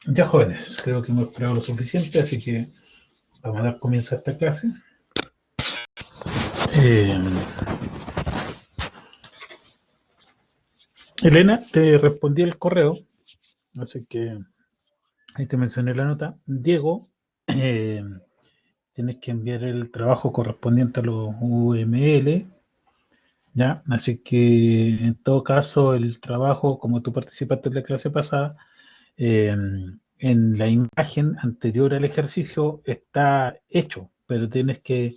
Ya jóvenes, creo que hemos esperado lo suficiente, así que vamos a dar comienzo a esta clase. Eh, Elena, te respondí el correo, así que ahí te mencioné la nota. Diego, eh, tienes que enviar el trabajo correspondiente a los UML, ¿ya? Así que en todo caso el trabajo, como tú participaste en la clase pasada, eh, en la imagen anterior al ejercicio está hecho, pero tienes que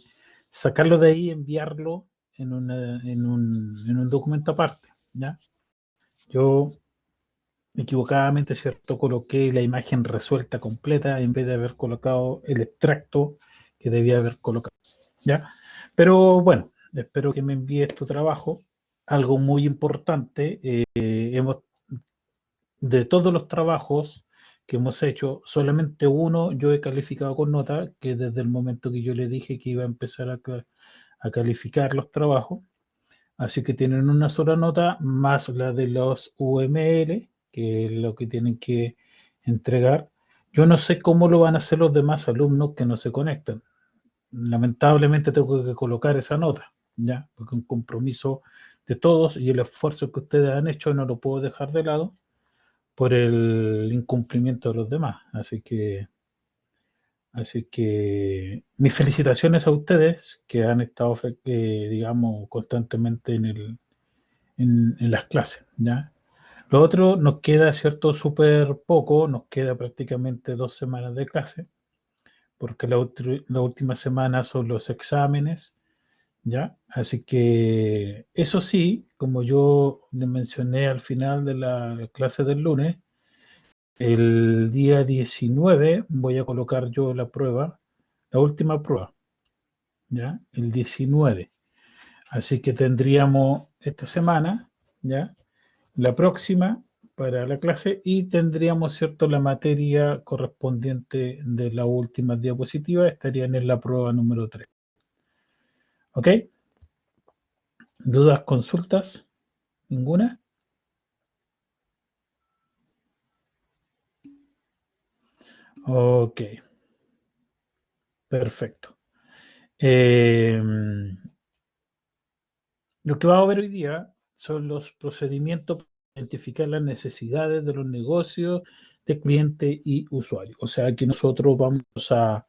sacarlo de ahí y enviarlo en un documento aparte, ¿ya? Yo equivocadamente, ¿cierto? Coloqué la imagen resuelta completa en vez de haber colocado el extracto que debía haber colocado, ¿ya? Pero bueno, espero que me envíes tu trabajo. Algo muy importante, hemos de todos los trabajos que hemos hecho, solamente uno yo he calificado con nota, que desde el momento que yo le dije que iba a empezar a calificar los trabajos, así que tienen una sola nota más la de los UML, que es lo que tienen que entregar. Yo no sé cómo lo van a hacer los demás alumnos que no se conectan. Lamentablemente tengo que colocar esa nota, ¿ya? Porque un compromiso de todos y el esfuerzo que ustedes han hecho no lo puedo dejar de lado por el incumplimiento de los demás. Así que mis felicitaciones a ustedes que han estado, digamos, constantemente en las clases, ¿ya? Lo otro, nos queda, ¿cierto? Súper poco, nos queda prácticamente 2 semanas de clase, porque la última semana son los exámenes, ¿ya? Así que eso sí, como yo le mencioné al final de la clase del lunes, el día 19 voy a colocar yo la prueba, la última prueba, ¿ya? El 19. Así que tendríamos esta semana, ¿ya? La próxima para la clase y tendríamos, ¿cierto? La materia correspondiente de la última diapositiva estarían en la prueba número 3. ¿Ok? ¿Dudas, consultas? ¿Ninguna? Ok, perfecto. Eh, Lo que vamos a ver hoy día son los procedimientos para identificar las necesidades de los negocios de cliente y usuario. O sea que nosotros vamos a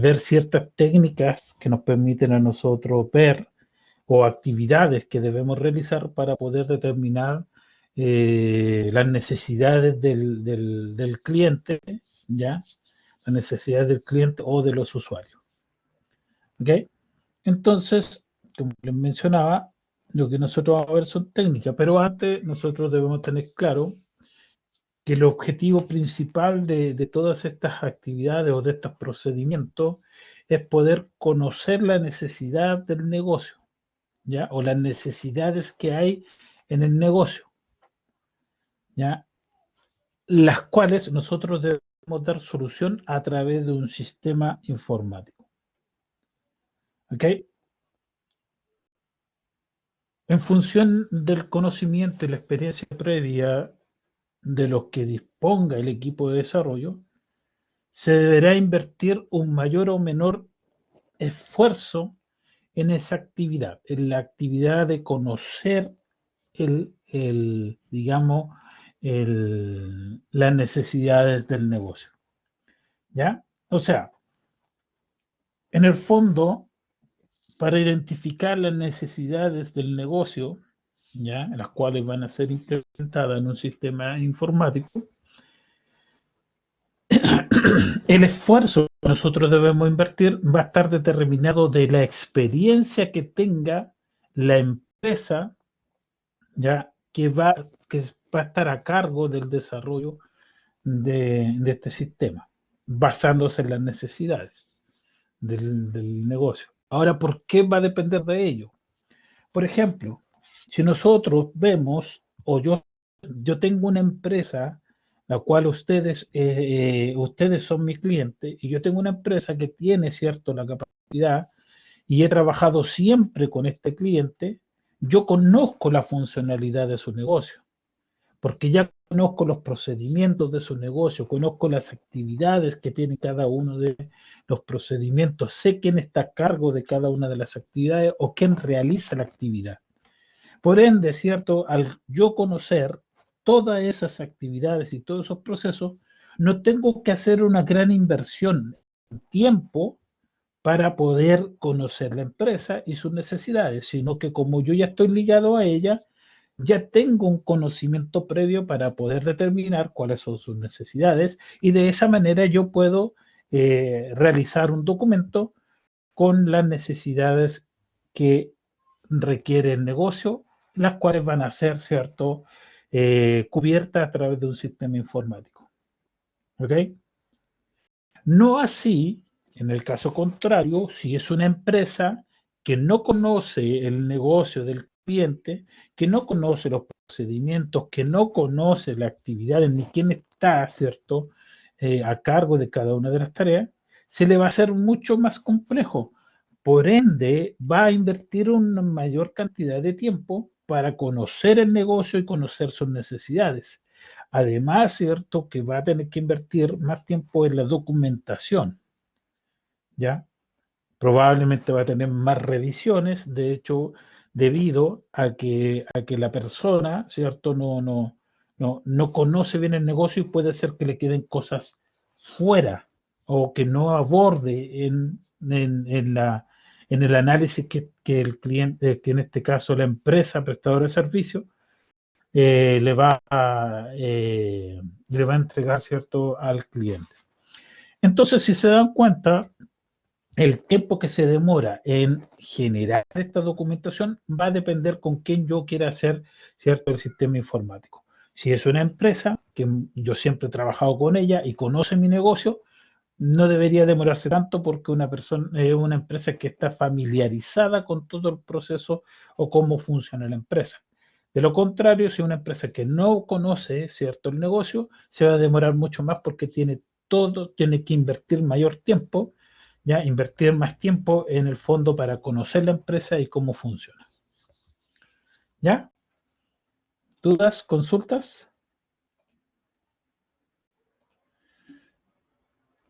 ver ciertas técnicas que nos permiten a nosotros ver o actividades que debemos realizar para poder determinar las necesidades del cliente, ¿ya? Las necesidades del cliente o de los usuarios. ¿Ok? Entonces, como les mencionaba, lo que nosotros vamos a ver son técnicas, pero antes nosotros debemos tener claro que el objetivo principal de todas estas actividades o de estos procedimientos es poder conocer la necesidad del negocio, ¿ya? O las necesidades que hay en el negocio, ¿ya? Las cuales nosotros debemos dar solución a través de un sistema informático, ¿ok? En función del conocimiento y la experiencia previa de los que disponga el equipo de desarrollo, se deberá invertir un mayor o menor esfuerzo en esa actividad, en la actividad de conocer digamos, las necesidades del negocio. ¿Ya? O sea, en el fondo, para identificar las necesidades del negocio, ¿ya? Las cuales van a ser implementadas en un sistema informático, el esfuerzo que nosotros debemos invertir va a estar determinado de la experiencia que tenga la empresa, ya que va a estar a cargo del desarrollo de este sistema, basándose en las necesidades del negocio. Ahora, ¿por qué va a depender de ello? Por ejemplo, si nosotros vemos, o yo tengo una empresa, la cual ustedes son mi cliente, y yo tengo una empresa que tiene, cierto, la capacidad, y he trabajado siempre con este cliente, yo conozco la funcionalidad de su negocio. porque ya conozco los procedimientos de su negocio, conozco las actividades que tiene cada uno de los procedimientos, sé quién está a cargo de cada una de las actividades o quién realiza la actividad. Por ende, ¿cierto? Al yo conocer todas esas actividades y todos esos procesos, no tengo que hacer una gran inversión en tiempo para poder conocer la empresa y sus necesidades, sino que como yo ya estoy ligado a ella, ya tengo un conocimiento previo para poder determinar cuáles son sus necesidades y de esa manera yo puedo realizar un documento con las necesidades que requiere el negocio, las cuales van a ser, ¿cierto?, cubiertas a través de un sistema informático. ¿Ok? No así, en el caso contrario, si es una empresa que no conoce el negocio del cliente, que no conoce los procedimientos, que no conoce las actividades ni quién está, ¿cierto?, a cargo de cada una de las tareas, se le va a hacer mucho más complejo. Por ende, va a invertir una mayor cantidad de tiempo para conocer el negocio y conocer sus necesidades. Además, cierto, que va a tener que invertir más tiempo en la documentación, ¿ya? Probablemente va a tener más revisiones, de hecho, debido a que la persona, ¿cierto? No conoce bien el negocio y puede ser que le queden cosas fuera o que no aborde en el análisis que el cliente, que en este caso la empresa prestadora de servicio, eh, le, va a, eh, le va a entregar, ¿cierto?, al cliente. Entonces, si se dan cuenta, el tiempo que se demora en generar esta documentación va a depender con quién yo quiera hacer, ¿cierto?, el sistema informático. Si es una empresa, que yo siempre he trabajado con ella y conoce mi negocio, no debería demorarse tanto porque una empresa que está familiarizada con todo el proceso o cómo funciona la empresa. De lo contrario, si es una empresa que no conoce, ¿cierto?, el negocio, se va a demorar mucho más porque tiene que invertir mayor tiempo, ya invertir más tiempo en el fondo para conocer la empresa y cómo funciona. ¿Ya? ¿Dudas? ¿Consultas?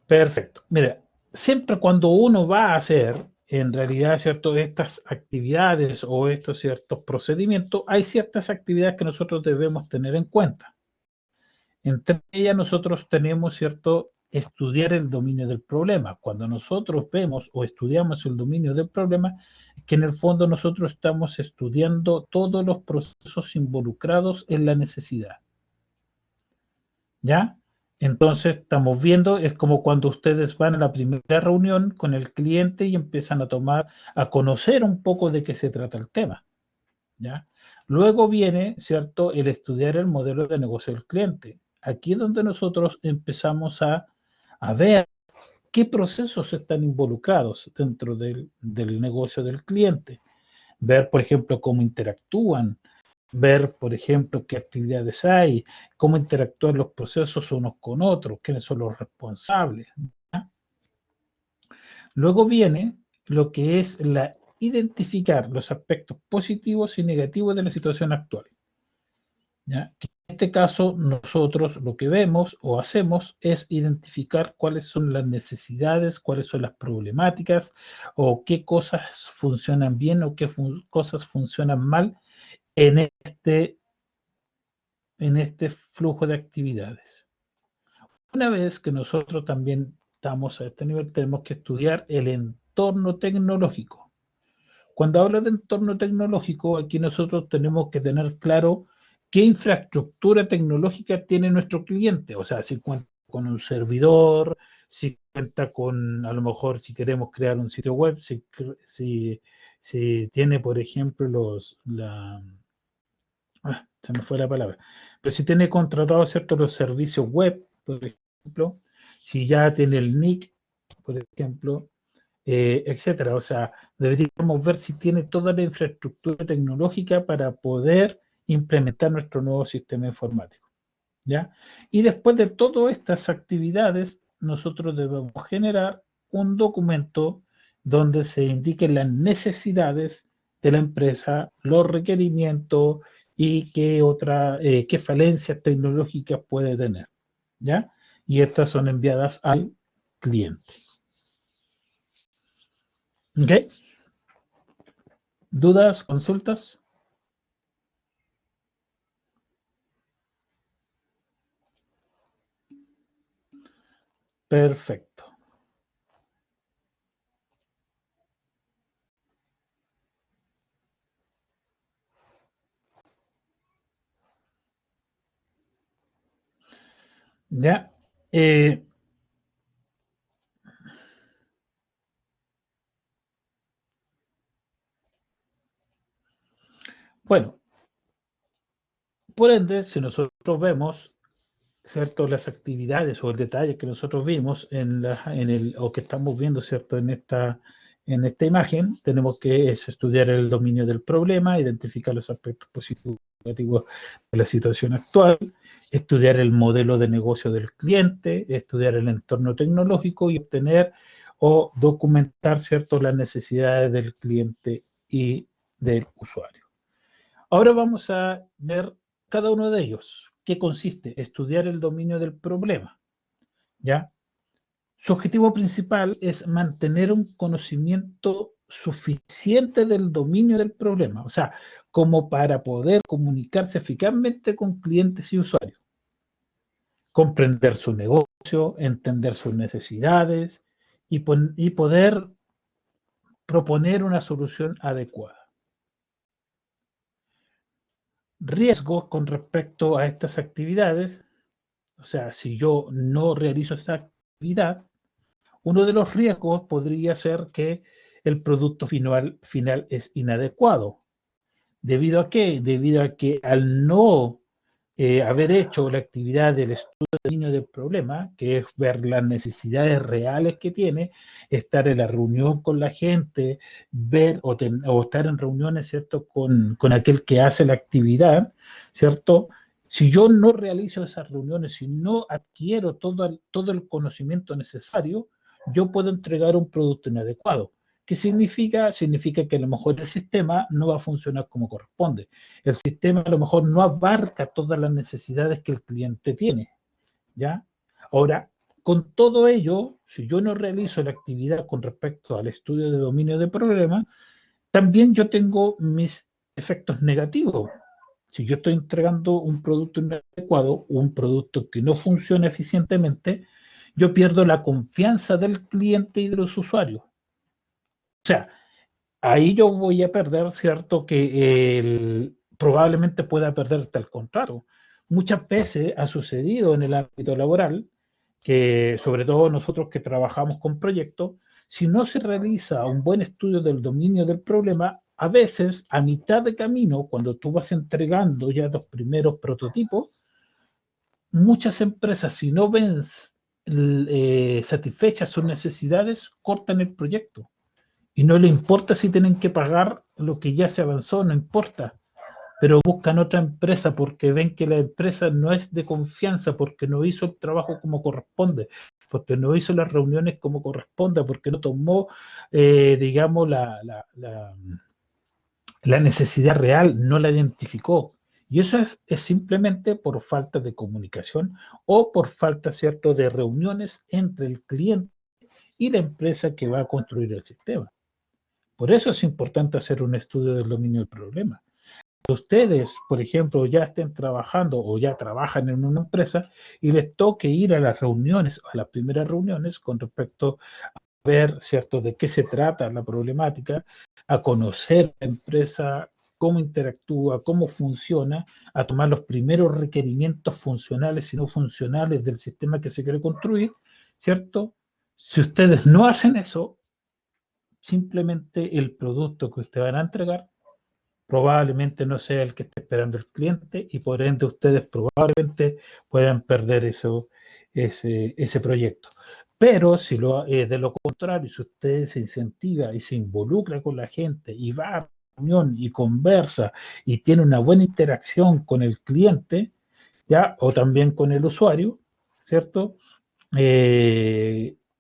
Perfecto. Mira, siempre cuando uno va a hacer, en realidad, ¿cierto?, estas actividades o estos ciertos procedimientos, hay ciertas actividades que nosotros debemos tener en cuenta. Entre ellas nosotros tenemos, ¿cierto?, estudiar el dominio del problema. Cuando nosotros vemos o estudiamos el dominio del problema, es que en el fondo nosotros estamos estudiando todos los procesos involucrados en la necesidad. ¿Ya? Entonces estamos viendo, es como cuando ustedes van a la primera reunión con el cliente y empiezan a conocer un poco de qué se trata el tema. ¿Ya? Luego viene, ¿cierto?, el estudiar el modelo de negocio del cliente. Aquí es donde nosotros empezamos a ver qué procesos están involucrados dentro del negocio del cliente. Ver, por ejemplo, cómo interactúan, ver, por ejemplo, qué actividades hay, cómo interactúan los procesos unos con otros, quiénes son los responsables. ¿Ya? Luego viene lo que es identificar los aspectos positivos y negativos de la situación actual. ¿Ya? En este caso, nosotros lo que vemos o hacemos es identificar cuáles son las necesidades, cuáles son las problemáticas o qué cosas funcionan bien o qué cosas funcionan mal en este flujo de actividades. Una vez que nosotros también estamos a este nivel, tenemos que estudiar el entorno tecnológico. Cuando hablo de entorno tecnológico, aquí nosotros tenemos que tener claro qué infraestructura tecnológica tiene nuestro cliente. O sea, si cuenta con un servidor, si cuenta con, a lo mejor, si queremos crear un sitio web, si tiene, por ejemplo, se me fue la palabra. Pero si tiene contratado, ¿cierto?, los servicios web, por ejemplo, si ya tiene el NIC, por ejemplo, etcétera. O sea, deberíamos ver si tiene toda la infraestructura tecnológica para poder implementar nuestro nuevo sistema informático. ¿Ya? Y después de todas estas actividades, nosotros debemos generar un documento donde se indiquen las necesidades de la empresa, los requerimientos y qué falencias tecnológicas puede tener, ¿ya? Y estas son enviadas al cliente. ¿Ok? ¿Dudas? ¿Consultas? Perfecto. Ya. Bueno, por ende, si nosotros vemos, ¿cierto?, las actividades o el detalle que nosotros vimos o que estamos viendo, ¿cierto?, en esta imagen, tenemos que estudiar el dominio del problema, identificar los aspectos positivos y negativos de la situación actual, estudiar el modelo de negocio del cliente, estudiar el entorno tecnológico y obtener o documentar, ¿cierto?, las necesidades del cliente y del usuario. Ahora vamos a ver cada uno de ellos. ¿Qué consiste? Estudiar el dominio del problema, ¿ya? Su objetivo principal es mantener un conocimiento suficiente del dominio del problema, o sea, como para poder comunicarse eficazmente con clientes y usuarios, comprender su negocio, entender sus necesidades y poder proponer una solución adecuada. Riesgos con respecto a estas actividades. O sea, si yo no realizo esta actividad, uno de los riesgos podría ser que el producto final es inadecuado. ¿Debido a qué? Debido a que al no haber hecho la actividad del estudio de dominio del problema, que es ver las necesidades reales que tiene, estar en la reunión con la gente, ver o estar en reuniones, ¿cierto?, con aquel que hace la actividad, ¿cierto? Si yo no realizo esas reuniones, si no adquiero todo el conocimiento necesario, yo puedo entregar un producto inadecuado. ¿Qué significa? Significa que a lo mejor el sistema no va a funcionar como corresponde. El sistema a lo mejor no abarca todas las necesidades que el cliente tiene, ¿ya? Ahora, con todo ello, si yo no realizo la actividad con respecto al estudio de dominio de problemas, también yo tengo mis efectos negativos. Si yo estoy entregando un producto inadecuado, un producto que no funciona eficientemente, yo pierdo la confianza del cliente y de los usuarios. O sea, ahí yo voy a perder, ¿cierto? Que probablemente pueda perder hasta el contrato. Muchas veces ha sucedido en el ámbito laboral que, sobre todo nosotros que trabajamos con proyectos, si no se realiza un buen estudio del dominio del problema, a veces a mitad de camino, cuando tú vas entregando ya los primeros prototipos, muchas empresas, si no ven satisfechas sus necesidades, cortan el proyecto y no le importa si tienen que pagar lo que ya se avanzó, no importa, pero buscan otra empresa porque ven que la empresa no es de confianza, porque no hizo el trabajo como corresponde, porque no hizo las reuniones como corresponde, porque no tomó, digamos, la necesidad real, no la identificó. Y eso es simplemente por falta de comunicación o por falta, ¿cierto?, de reuniones entre el cliente y la empresa que va a construir el sistema. Por eso es importante hacer un estudio del dominio del problema. Ustedes, por ejemplo, ya estén trabajando o ya trabajan en una empresa y les toque ir a las reuniones, a las primeras reuniones con respecto a ver, ¿cierto?, de qué se trata la problemática, a conocer la empresa, cómo interactúa, cómo funciona, a tomar los primeros requerimientos funcionales y no funcionales del sistema que se quiere construir, ¿cierto? Si ustedes no hacen eso, simplemente el producto que ustedes van a entregar probablemente no sea el que esté esperando el cliente y por ende ustedes probablemente puedan perder ese proyecto. Pero si de lo contrario, si usted se incentiva y se involucra con la gente y va a la reunión y conversa y tiene una buena interacción con el cliente, ¿ya? O también con el usuario, ¿cierto?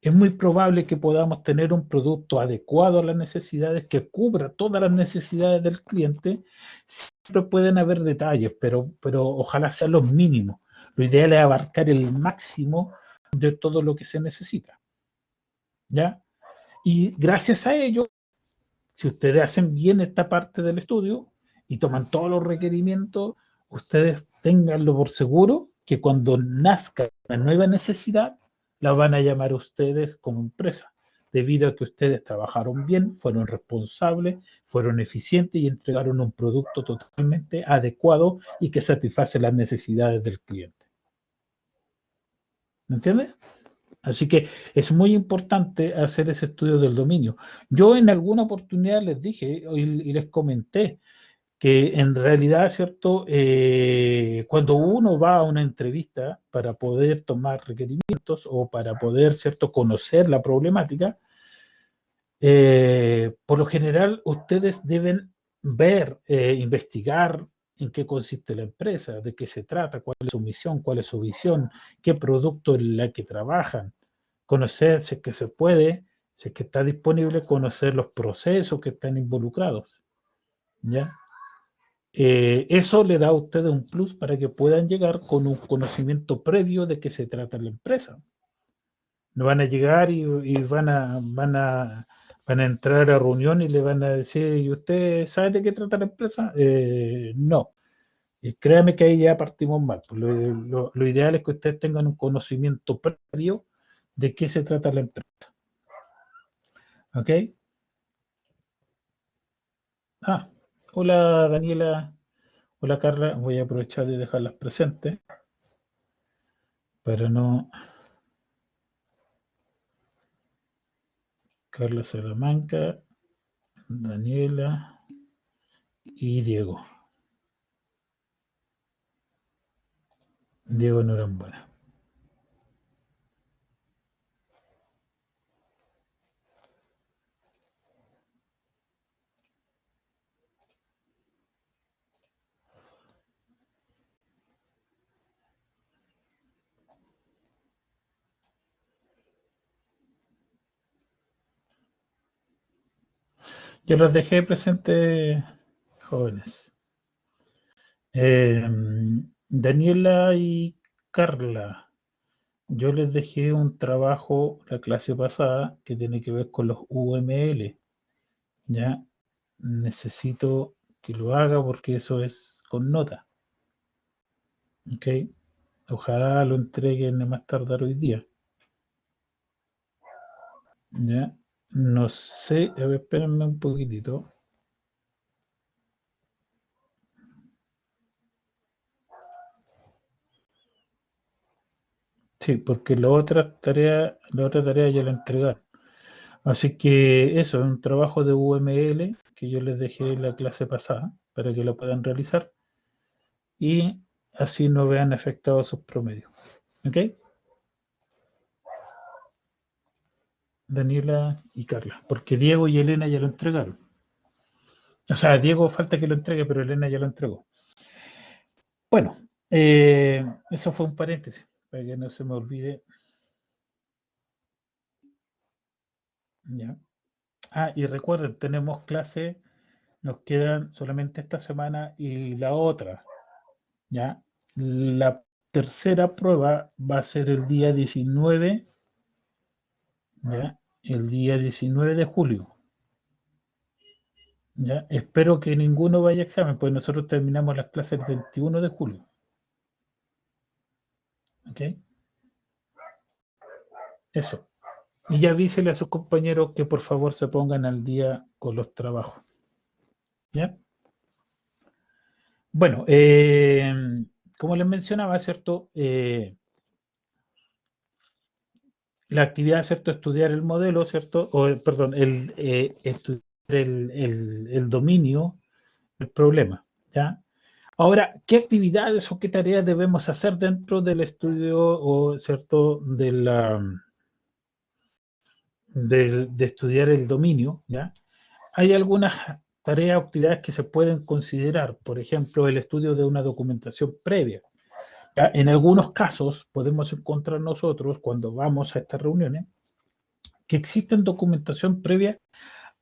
es muy probable que podamos tener un producto adecuado a las necesidades, que cubra todas las necesidades del cliente. Siempre pueden haber detalles, pero ojalá sean los mínimos. Lo ideal es abarcar el máximo de todo lo que se necesita, ¿ya? Y gracias a ello, si ustedes hacen bien esta parte del estudio y toman todos los requerimientos, ustedes ténganlo por seguro que cuando nazca una nueva necesidad, la van a llamar ustedes como empresa, debido a que ustedes trabajaron bien, fueron responsables, fueron eficientes y entregaron un producto totalmente adecuado y que satisface las necesidades del cliente. ¿Me entiendes? Así que es muy importante hacer ese estudio del dominio. Yo en alguna oportunidad les dije y les comenté que en realidad, ¿cierto? Cuando uno va a una entrevista para poder tomar requerimientos o para poder, ¿cierto?, conocer la problemática, por lo general ustedes deben ver, investigar en qué consiste la empresa, de qué se trata, cuál es su misión, cuál es su visión, qué producto es la que trabajan, conocer si es que se puede, si es que está disponible, conocer los procesos que están involucrados, ¿ya? Eso le da a ustedes un plus para que puedan llegar con un conocimiento previo de qué se trata la empresa. No van a llegar y van a entrar a reunión y le van a decir, ¿y usted sabe de qué trata la empresa? No. Y créame que ahí ya partimos mal. Pues lo ideal es que ustedes tengan un conocimiento previo de qué se trata la empresa. ¿Ok? Ah, hola Daniela, hola Carla. Voy a aprovechar de dejarlas presentes para no... Carla Salamanca, Daniela y Diego. Diego Norambuena. Yo los dejé presentes, jóvenes. Eh, Daniela y Carla, yo les dejé un trabajo la clase pasada que tiene que ver con los UML. Ya necesito que lo haga porque eso es con nota. ¿Ok? Ojalá lo entreguen a más tardar hoy día. Ya. No sé, a ver, espérenme un poquitito. Sí, porque la otra tarea ya la entregaron. Así que eso es un trabajo de UML que yo les dejé en la clase pasada para que lo puedan realizar y así no vean afectados sus promedios. ¿Ok? Daniela y Carla, porque Diego y Elena ya lo entregaron. O sea, Diego falta que lo entregue, pero Elena ya lo entregó. Bueno, eso fue un paréntesis, para que no se me olvide. ¿Ya? Ah, y recuerden, tenemos clase, nos quedan solamente esta semana y la otra, ¿ya? La tercera prueba va a ser el día 19, ¿ya? El día 19 de julio, ¿ya? Espero que ninguno vaya a examen, pues nosotros terminamos las clases el 21 de julio, ¿ok? Eso. Y ya avísele a sus compañeros que por favor se pongan al día con los trabajos, ¿ya? Bueno, como les mencionaba, ¿cierto? La actividad, ¿cierto? Estudiar el modelo, ¿cierto? O, perdón, estudiar el dominio del problema, ¿ya? Ahora, ¿qué actividades o qué tareas debemos hacer dentro del estudio o, ¿cierto? De estudiar el dominio, ¿ya? Hay algunas tareas o actividades que se pueden considerar, por ejemplo, el estudio de una documentación previa. ¿Ya? En algunos casos podemos encontrar nosotros, cuando vamos a estas reuniones, que existen documentación previa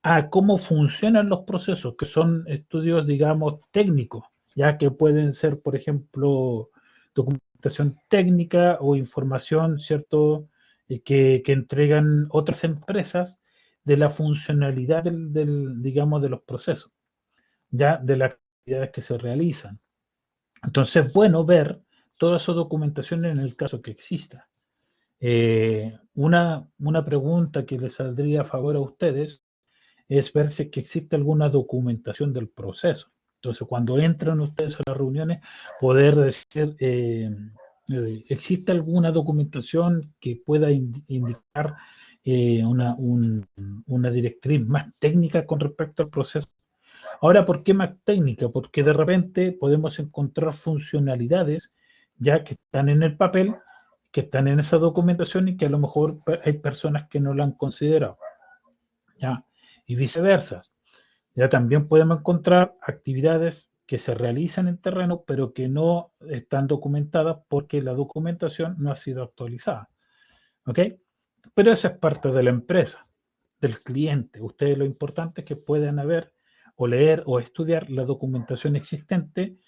a cómo funcionan los procesos, que son estudios, digamos, técnicos, ya que pueden ser, por ejemplo, documentación técnica o información, ¿cierto?, que entregan otras empresas de la funcionalidad digamos, de los procesos, ya de las actividades que se realizan. Entonces, es bueno ver toda esa documentación en el caso que exista. Una pregunta que les saldría a favor a ustedes es ver si es que existe alguna documentación del proceso. Entonces, cuando entran ustedes a las reuniones, poder decir, ¿existe alguna documentación que pueda indicar una directriz más técnica con respecto al proceso? Ahora, ¿por qué más técnica? Porque de repente podemos encontrar funcionalidades ya que están en el papel, que están en esa documentación y que a lo mejor hay personas que no la han considerado. ¿Ya? Y viceversa. Ya también podemos encontrar actividades que se realizan en terreno, pero que no están documentadas porque la documentación no ha sido actualizada. ¿Ok? Pero eso es parte de la empresa, del cliente. Ustedes lo importante es que puedan ver o leer o estudiar la documentación existente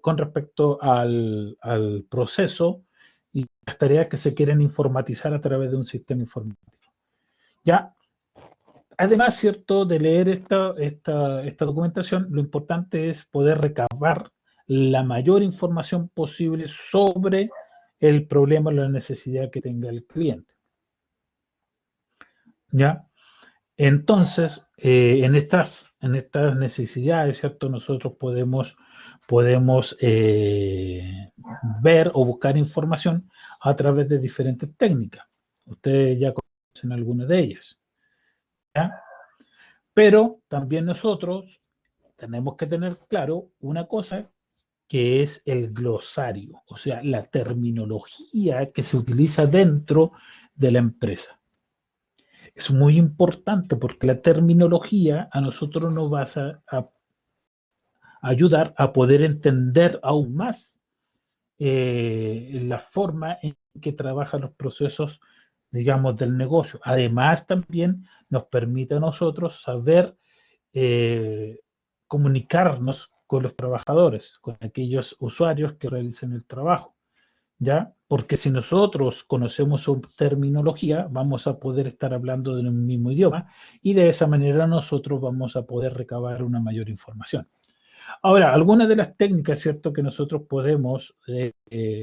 con respecto al proceso y las tareas que se quieren informatizar a través de un sistema informático. Ya, además, ¿cierto?, de leer esta documentación, lo importante es poder recabar la mayor información posible sobre el problema o la necesidad que tenga el cliente. ¿Ya? Entonces, en estas necesidades, ¿cierto?, nosotros podemos ver o buscar información a través de diferentes técnicas. Ustedes ya conocen algunas de ellas. ¿Ya? Pero también nosotros tenemos que tener claro una cosa que es el glosario, o sea, la terminología que se utiliza dentro de la empresa. Es muy importante porque la terminología a nosotros nos va a ayudar a poder entender aún más la forma en que trabajan los procesos, digamos, del negocio. Además, también nos permite a nosotros saber eh, comunicarnos con los trabajadores, con aquellos usuarios que realicen el trabajo, ¿ya? Porque si nosotros conocemos su terminología, vamos a poder estar hablando de un mismo idioma y de esa manera nosotros vamos a poder recabar una mayor información. Ahora, algunas de las técnicas, ¿cierto?, que nosotros podemos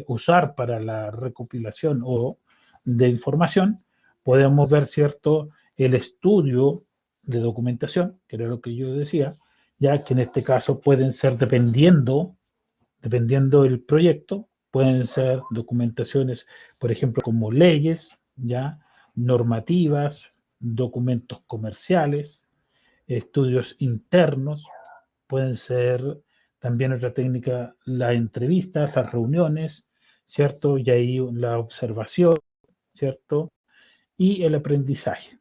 usar para la recopilación o de información, podemos ver, ¿cierto?, el estudio de documentación, que era lo que yo decía, ya que en este caso pueden ser dependiendo del proyecto, pueden ser documentaciones, por ejemplo, como leyes, ya, normativas, documentos comerciales, estudios internos, pueden ser también otra técnica, las entrevistas, las reuniones, ¿cierto? Y ahí la observación, ¿cierto? Y el aprendizaje.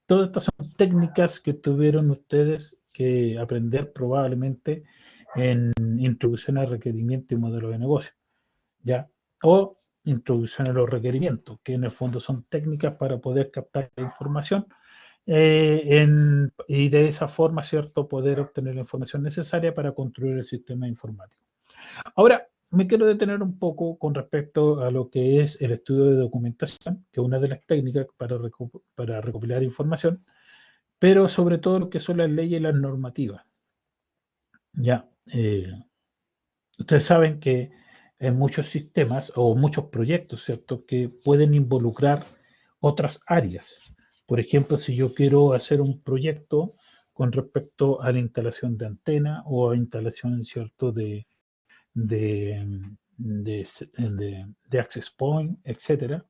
Todas estas son técnicas que tuvieron ustedes que aprender probablemente en introducción al requerimiento y modelo de negocio, ¿ya? O introducción a los requerimientos, que en el fondo son técnicas para poder captar la información y de esa forma, ¿cierto?, poder obtener la información necesaria para construir el sistema informático. Ahora, me quiero detener un poco con respecto a lo que es el estudio de documentación, que es una de las técnicas para recopilar información, pero sobre todo lo que son las leyes y las normativas. Ya, ustedes saben que en muchos sistemas o muchos proyectos, ¿cierto?, que pueden involucrar otras áreas. Por ejemplo, si yo quiero hacer un proyecto con respecto a la instalación de antena o a instalación, ¿cierto?, de, de access point, etcétera,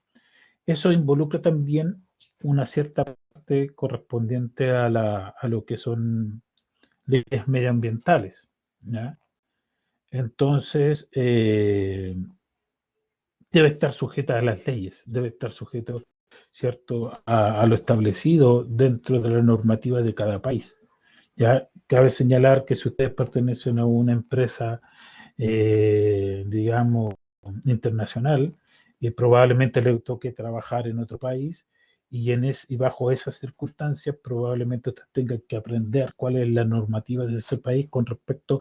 eso involucra también una cierta parte correspondiente a lo que son leyes medioambientales, ¿ya? Entonces, debe estar sujeta a las leyes, debe estar sujeto, ¿cierto?, a lo establecido dentro de la normativa de cada país. Ya cabe señalar que si ustedes pertenecen a una empresa, digamos, internacional, y probablemente le toque trabajar en otro país, y bajo esas circunstancias probablemente usted tenga que aprender cuál es la normativa de ese país con respecto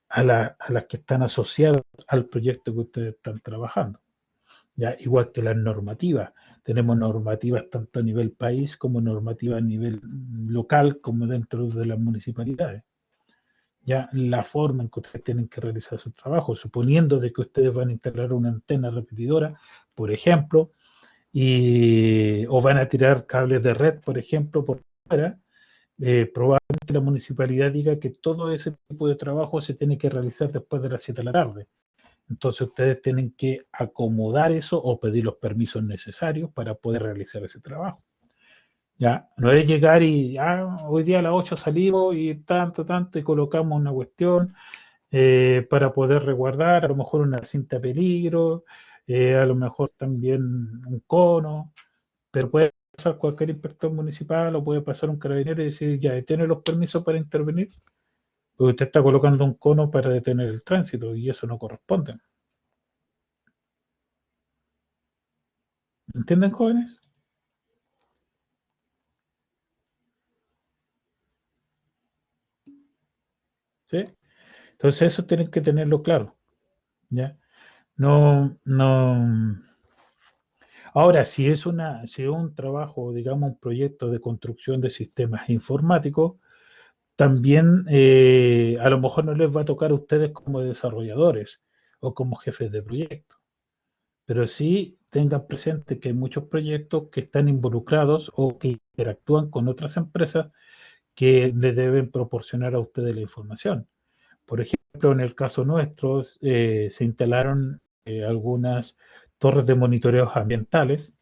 a las que están asociadas al proyecto que ustedes están trabajando. ¿Ya? Igual que las normativas. Tenemos normativas tanto a nivel país como normativas a nivel local como dentro de las municipalidades. Ya la forma en que ustedes tienen que realizar su trabajo, suponiendo de que ustedes van a instalar una antena repetidora, por ejemplo, o van a tirar cables de red, por ejemplo, por fuera, probablemente la municipalidad diga que todo ese tipo de trabajo se tiene que realizar después de las 7 de la tarde. Entonces ustedes tienen que acomodar eso o pedir los permisos necesarios para poder realizar ese trabajo. Ya, no es llegar y hoy día a las 8 salimos y tanto, y colocamos una cuestión para poder resguardar, a lo mejor una cinta de peligro, a lo mejor también un cono, pero puede pasar cualquier inspector municipal o puede pasar un carabinero y decir, ya, ¿tiene los permisos para intervenir? Porque usted está colocando un cono para detener el tránsito y eso no corresponde. ¿Entienden, jóvenes? ¿Sí? Entonces eso tienen que tenerlo claro, ¿ya? No. Ahora, si es un trabajo, digamos, un proyecto de construcción de sistemas informáticos, también a lo mejor no les va a tocar a ustedes como desarrolladores o como jefes de proyecto, pero sí tengan presente que hay muchos proyectos que están involucrados o que interactúan con otras empresas que les deben proporcionar a ustedes la información. Por ejemplo, en el caso nuestro, se instalaron algunas torres de monitoreos ambientales,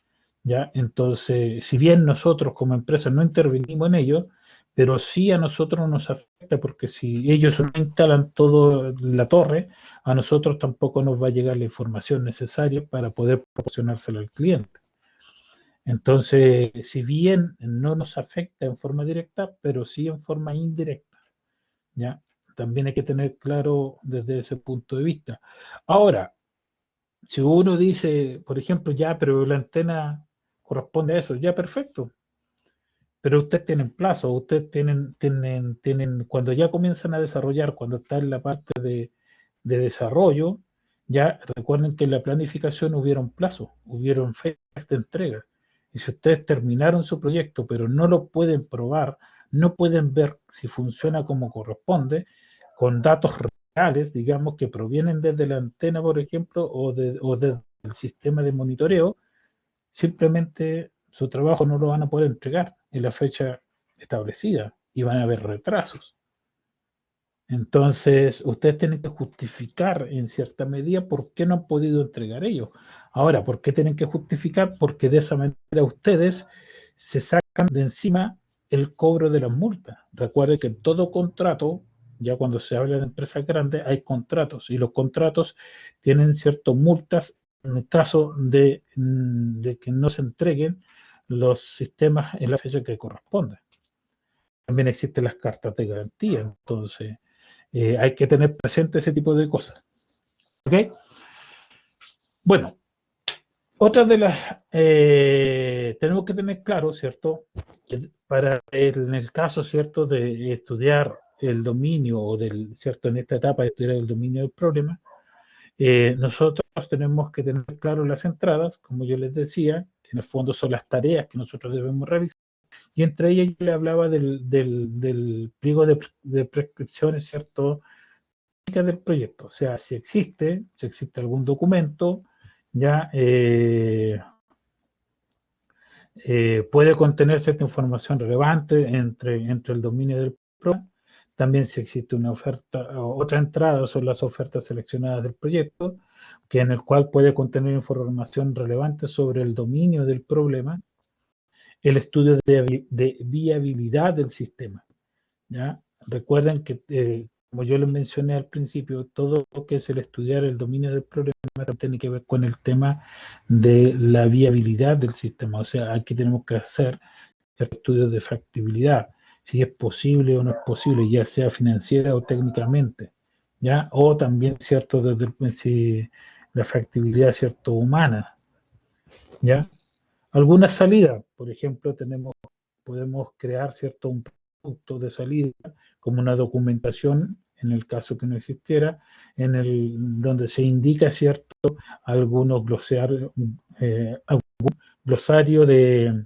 ¿ya? Entonces, si bien nosotros como empresa no intervenimos en ello, pero sí a nosotros nos afecta porque si ellos no instalan toda la torre, a nosotros tampoco nos va a llegar la información necesaria para poder proporcionársela al cliente. Entonces, si bien no nos afecta en forma directa, pero sí en forma indirecta. ¿Ya? También hay que tener claro desde ese punto de vista. Ahora, si uno dice, por ejemplo, ya, pero la antena corresponde a eso, ya perfecto, pero ustedes tienen plazo, ustedes cuando ya comienzan a desarrollar, cuando está en la parte de desarrollo, ya recuerden que en la planificación hubieron plazos, hubieron fechas de entrega. Y si ustedes terminaron su proyecto, pero no lo pueden probar, no pueden ver si funciona como corresponde, con datos reales, digamos, que provienen desde la antena, por ejemplo, o del sistema de monitoreo, simplemente su trabajo no lo van a poder entregar en la fecha establecida y van a haber retrasos. Entonces, ustedes tienen que justificar en cierta medida por qué no han podido entregar ellos. Ahora, ¿por qué tienen que justificar? Porque de esa manera ustedes se sacan de encima el cobro de las multas. Recuerden que en todo contrato, ya cuando se habla de empresas grandes, hay contratos y los contratos tienen ciertas multas en el caso de que no se entreguen los sistemas en la fecha que corresponde. También existen las cartas de garantía, entonces hay que tener presente ese tipo de cosas. ¿Ok? Bueno, otra de las... tenemos que tener claro, ¿cierto? En el caso, ¿cierto? De estudiar el dominio o del, ¿cierto? En esta etapa de estudiar el dominio del problema, nosotros tenemos que tener claro las entradas, como yo les decía, que en el fondo son las tareas que nosotros debemos realizar, y entre ellas yo le hablaba del pliego de prescripciones, ¿cierto? Del proyecto, o sea, si existe algún documento, ya puede contener cierta información relevante entre el dominio del programa. También si existe una oferta, otra entrada son las ofertas seleccionadas del proyecto, que en el cual puede contener información relevante sobre el dominio del problema, el estudio de viabilidad del sistema. ¿Ya? Recuerden que, como yo les mencioné al principio, todo lo que es el estudiar el dominio del problema tiene que ver con el tema de la viabilidad del sistema. O sea, aquí tenemos que hacer estudios de factibilidad, si es posible o no es posible, ya sea financiera o técnicamente, ¿ya? O también, ¿cierto?, si la factibilidad, ¿cierto?, humana, ¿ya? Algunas salidas, por ejemplo, podemos crear, ¿cierto?, un producto de salida como una documentación, en el caso que no existiera, donde se indica, ¿cierto?, algunos glosario de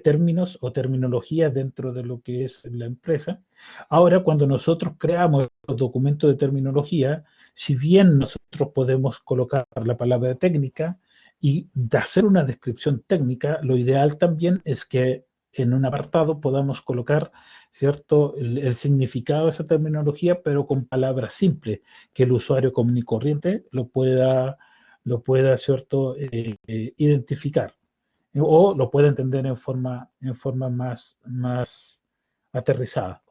términos o terminologías dentro de lo que es la empresa. Ahora, cuando nosotros creamos los documentos de terminología, si bien nosotros podemos colocar la palabra técnica y de hacer una descripción técnica, lo ideal también es que en un apartado podamos colocar, ¿cierto?, el significado de esa terminología, pero con palabras simples, que el usuario común y corriente lo pueda, ¿cierto?, identificar o lo puede entender en forma más aterrizada.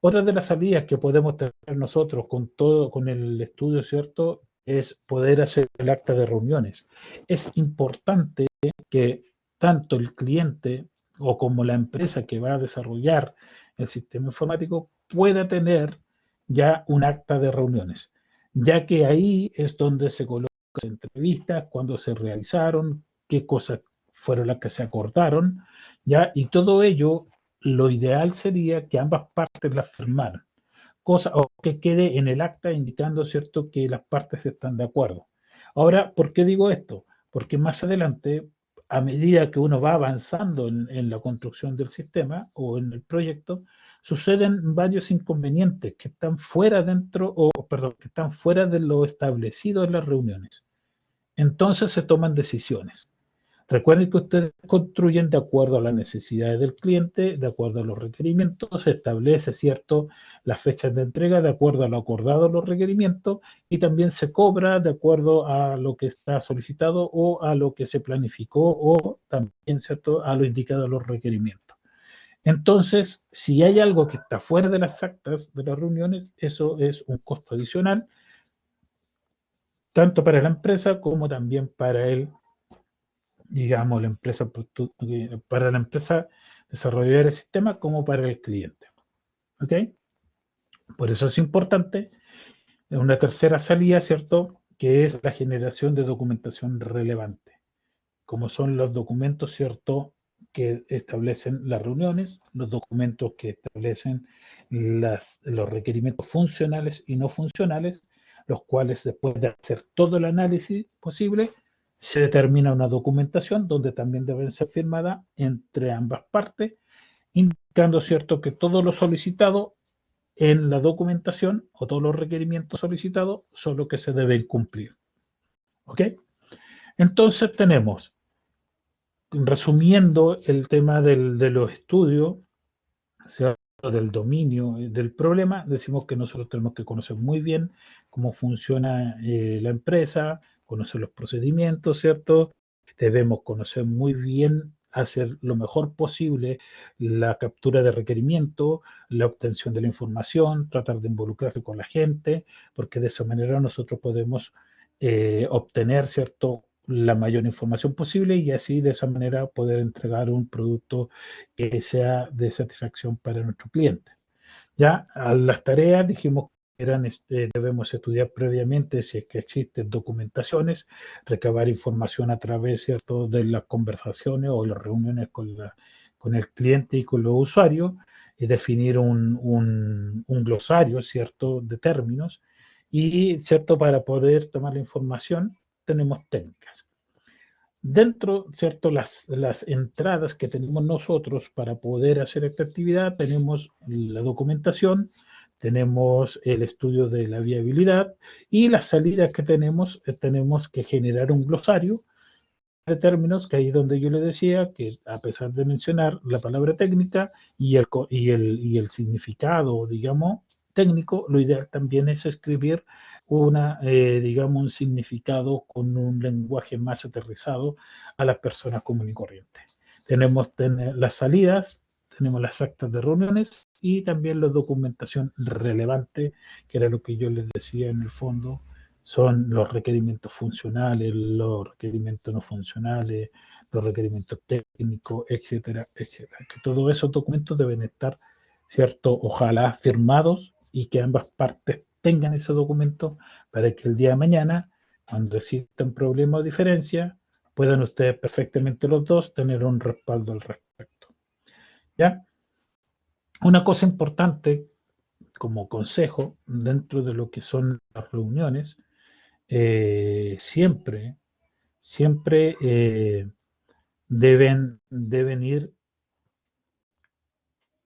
Otra de las salidas que podemos tener nosotros con el estudio, ¿cierto?, es poder hacer el acta de reuniones. Es importante que tanto el cliente o como la empresa que va a desarrollar el sistema informático pueda tener ya un acta de reuniones, ya que ahí es donde se colocan las entrevistas, cuándo se realizaron, qué cosas fueron las que se acordaron, ya, y todo ello, lo ideal sería que ambas partes las firmaran, cosa o que quede en el acta indicando, ¿cierto?, que las partes están de acuerdo. Ahora, ¿por qué digo esto? Porque más adelante, a medida que uno va avanzando en la construcción del sistema o en el proyecto, suceden varios inconvenientes que están fuera dentro, o perdón, que están fuera de lo establecido en las reuniones. Entonces se toman decisiones. Recuerden que ustedes construyen de acuerdo a las necesidades del cliente, de acuerdo a los requerimientos, se establece, ¿cierto?, las fechas de entrega de acuerdo a lo acordado en los requerimientos y también se cobra de acuerdo a lo que está solicitado o a lo que se planificó o también, ¿cierto?, a lo indicado en los requerimientos. Entonces, si hay algo que está fuera de las actas de las reuniones, eso es un costo adicional, tanto para la empresa como también para el digamos, para la empresa desarrollar el sistema como para el cliente. ¿Ok? Por eso es importante una tercera salida, ¿cierto? Que es la generación de documentación relevante, como son los documentos, ¿cierto?, que establecen las reuniones, los documentos que establecen los requerimientos funcionales y no funcionales, los cuales después de hacer todo el análisis posible, se determina una documentación donde también deben ser firmadas entre ambas partes, indicando, ¿cierto?, que todo lo solicitado en la documentación o todos los requerimientos solicitados son los que se deben cumplir. ¿Ok? Entonces tenemos, resumiendo el tema de los estudios, ¿cierto?, del dominio del problema, decimos que nosotros tenemos que conocer muy bien cómo funciona la empresa, conocer los procedimientos, ¿cierto? Debemos conocer muy bien, hacer lo mejor posible la captura de requerimiento, la obtención de la información, tratar de involucrarse con la gente, porque de esa manera nosotros podemos obtener, ¿cierto?, la mayor información posible y así de esa manera poder entregar un producto que sea de satisfacción para nuestro cliente. Ya a las tareas dijimos que debemos estudiar previamente si es que existen documentaciones, recabar información a través, ¿cierto?, de las conversaciones o las reuniones con el cliente y con los usuarios, y definir un glosario, ¿cierto?, de términos, y, ¿cierto?, para poder tomar la información tenemos técnicas. Dentro, ¿cierto?, las entradas que tenemos nosotros para poder hacer esta actividad, tenemos la documentación, tenemos el estudio de la viabilidad y las salidas que tenemos que generar un glosario de términos, que ahí es donde yo le decía que a pesar de mencionar la palabra técnica y el significado, digamos, técnico, lo ideal también es escribir digamos, un significado con un lenguaje más aterrizado a las personas comunes y corrientes. Tenemos las salidas, tenemos las actas de reuniones y también la documentación relevante, que era lo que yo les decía en el fondo, son los requerimientos funcionales, los requerimientos no funcionales, los requerimientos técnicos, etcétera, etcétera. Que todos esos documentos deben estar, ¿cierto?, ojalá firmados y que ambas partes tengan ese documento para que el día de mañana, cuando existan problemas o diferencias, puedan ustedes perfectamente los dos tener un respaldo al respecto. ¿Ya? Una cosa importante como consejo dentro de lo que son las reuniones, siempre deben ir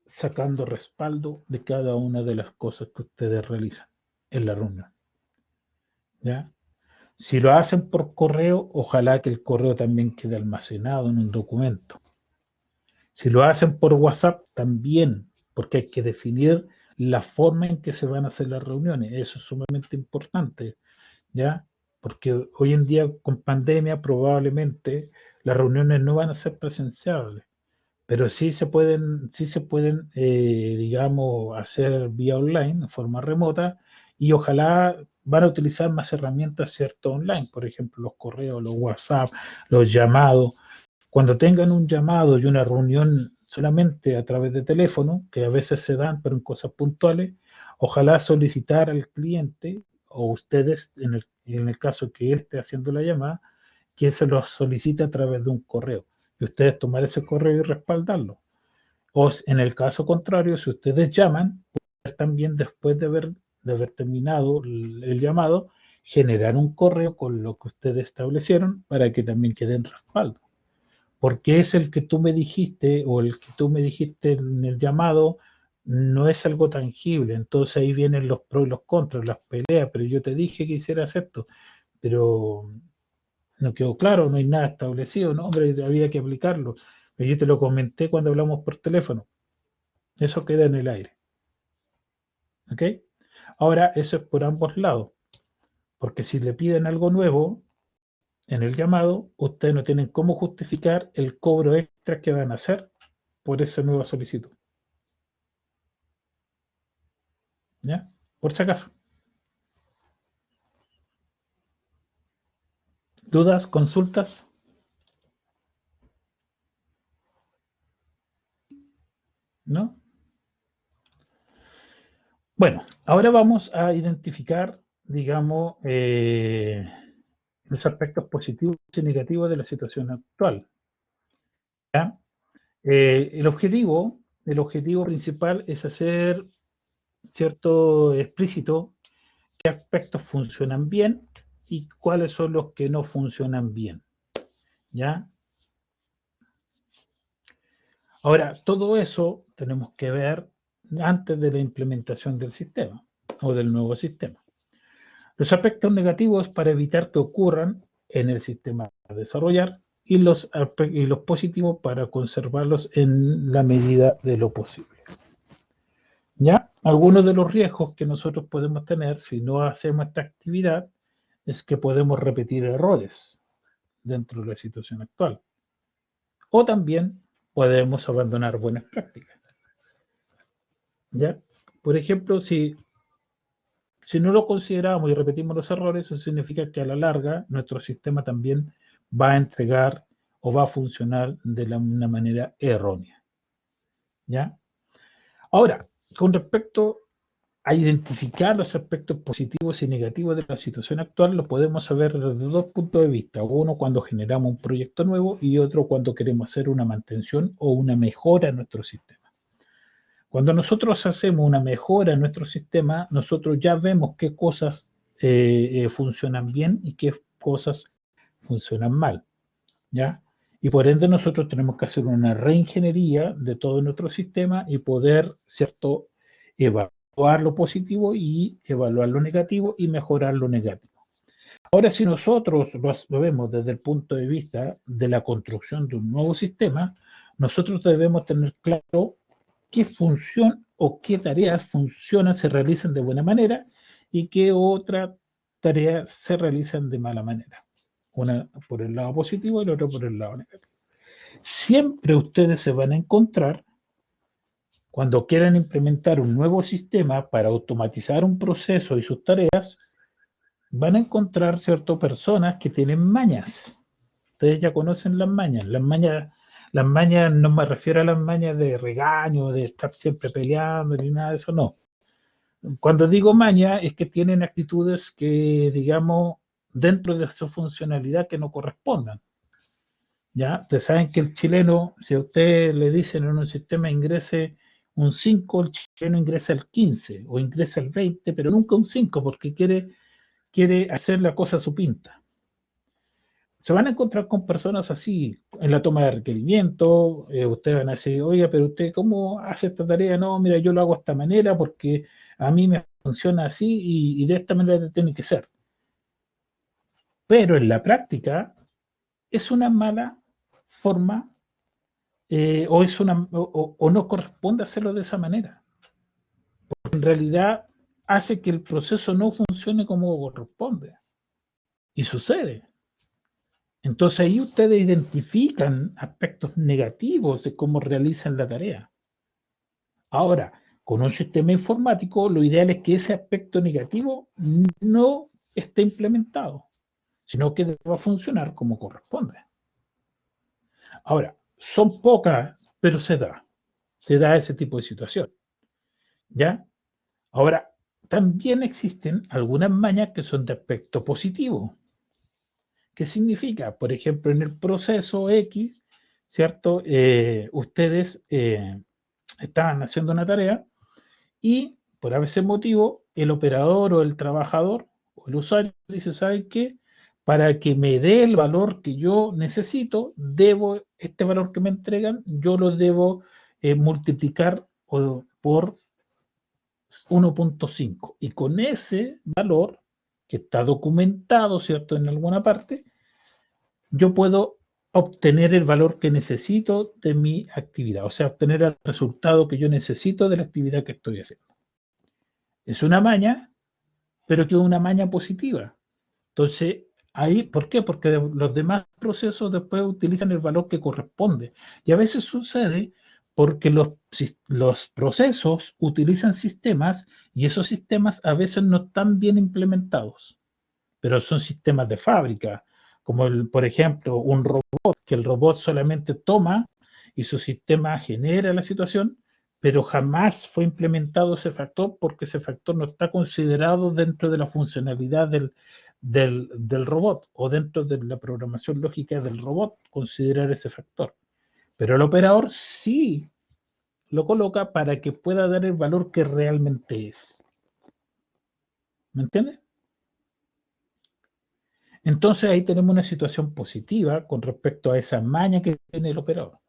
sacando respaldo de cada una de las cosas que ustedes realizan en la reunión. ¿Ya? Si lo hacen por correo, ojalá que el correo también quede almacenado en un documento. Si lo hacen por WhatsApp, también, porque hay que definir la forma en que se van a hacer las reuniones. Eso es sumamente importante, ¿ya? Porque hoy en día, con pandemia, probablemente las reuniones no van a ser presenciales, pero sí se pueden, digamos, hacer vía online, de forma remota, y ojalá van a utilizar más herramientas, ¿cierto? Online, por ejemplo, los correos, los WhatsApp, los llamados. Cuando tengan un llamado y una reunión solamente a través de teléfono, que a veces se dan, pero en cosas puntuales, ojalá solicitar al cliente o ustedes, en el caso que él esté haciendo la llamada, que se lo solicite a través de un correo y ustedes tomar ese correo y respaldarlo. O en el caso contrario, si ustedes llaman, también después de haber terminado el llamado, generar un correo con lo que ustedes establecieron para que también queden respaldo. Porque es el que tú me dijiste o el que tú me dijiste en el llamado no es algo tangible. Entonces ahí vienen los pros y los contras, las peleas, pero yo te dije que hicieras esto, pero no quedó claro, no hay nada establecido, no, hombre, había que aplicarlo. Pero yo te lo comenté cuando hablamos por teléfono. Eso queda en el aire. ¿Ok? Ahora, eso es por ambos lados. Porque si le piden algo nuevo en el llamado, ustedes no tienen cómo justificar el cobro extra que van a hacer por esa nueva solicitud. ¿Ya? Por si acaso. ¿Dudas? ¿Consultas? ¿No? Bueno, ahora vamos a identificar, digamos, los aspectos positivos y negativos de la situación actual. ¿Ya? El objetivo principal es hacer, cierto, explícito qué aspectos funcionan bien y cuáles son los que no funcionan bien. ¿Ya? Ahora, todo eso tenemos que ver antes de la implementación del sistema o del nuevo sistema. Los aspectos negativos para evitar que ocurran en el sistema a desarrollar y los positivos para conservarlos en la medida de lo posible. ¿Ya? Algunos de los riesgos que nosotros podemos tener si no hacemos esta actividad es que podemos repetir errores dentro de la situación actual. O también podemos abandonar buenas prácticas. ¿Ya? Por ejemplo, si no lo consideramos y repetimos los errores, eso significa que a la larga nuestro sistema también va a entregar o va a funcionar de una manera errónea. ¿Ya? Ahora, con respecto a identificar los aspectos positivos y negativos de la situación actual, lo podemos saber desde dos puntos de vista. Uno cuando generamos un proyecto nuevo y otro cuando queremos hacer una mantención o una mejora en nuestro sistema. Cuando nosotros hacemos una mejora en nuestro sistema, nosotros ya vemos qué cosas funcionan bien y qué cosas funcionan mal, ¿ya? Y por ende nosotros tenemos que hacer una reingeniería de todo nuestro sistema y poder, ¿cierto?, evaluar lo positivo y evaluar lo negativo y mejorar lo negativo. Ahora, si nosotros lo vemos desde el punto de vista de la construcción de un nuevo sistema, nosotros debemos tener claro qué función o qué tareas funcionan, se realizan de buena manera y qué otras tareas se realizan de mala manera. Una por el lado positivo y la otra por el lado negativo. Siempre ustedes se van a encontrar, cuando quieran implementar un nuevo sistema para automatizar un proceso y sus tareas, van a encontrar, ¿cierto?, personas que tienen mañas. Ustedes ya conocen las mañas. Las mañas no me refiero a las mañas de regaño, de estar siempre peleando, ni nada de eso, no. Cuando digo maña es que tienen actitudes que, digamos, dentro de su funcionalidad que no correspondan. ¿ya? Ustedes saben que el chileno, si a usted le dicen en un sistema ingrese un 5, el chileno ingresa el 15 o ingresa el 20, pero nunca un 5 porque quiere hacer la cosa a su pinta. Se van a encontrar con personas así en la toma de requerimiento. Ustedes van a decir, oiga, pero usted, ¿cómo hace esta tarea? No, mira, yo lo hago de esta manera porque a mí me funciona así y de esta manera tiene que ser. Pero en la práctica es una mala forma o no corresponde hacerlo de esa manera. Porque en realidad hace que el proceso no funcione como corresponde. Y sucede. Entonces ahí ustedes identifican aspectos negativos de cómo realizan la tarea. Ahora, con un sistema informático, lo ideal es que ese aspecto negativo no esté implementado, sino que va a funcionar como corresponde. Ahora, son pocas, pero se da ese tipo de situación. ¿Ya? Ahora, también existen algunas mañas que son de aspecto positivo. ¿Qué significa? Por ejemplo, en el proceso X, ¿cierto? Ustedes estaban haciendo una tarea y por a veces motivo el operador o el trabajador o el usuario dice, ¿sabe qué? Para que me dé el valor que yo necesito, este valor que me entregan, yo lo debo multiplicar por 1.5. Y con ese valor, que está documentado, ¿cierto? En alguna parte, yo puedo obtener el valor que necesito de mi actividad, o sea, obtener el resultado que yo necesito de la actividad que estoy haciendo. Es una maña, pero que es una maña positiva. Entonces, ahí, ¿por qué? Porque los demás procesos después utilizan el valor que corresponde. Y a veces sucede porque los procesos utilizan sistemas y esos sistemas a veces no están bien implementados, pero son sistemas de fábrica, como por ejemplo un robot, que el robot solamente toma y su sistema genera la situación, pero jamás fue implementado ese factor porque ese factor no está considerado dentro de la funcionalidad del robot o dentro de la programación lógica del robot, considerar ese factor. Pero el operador sí lo coloca para que pueda dar el valor que realmente es. ¿Me entiendes? Entonces ahí tenemos una situación positiva con respecto a esa maña que tiene el operador.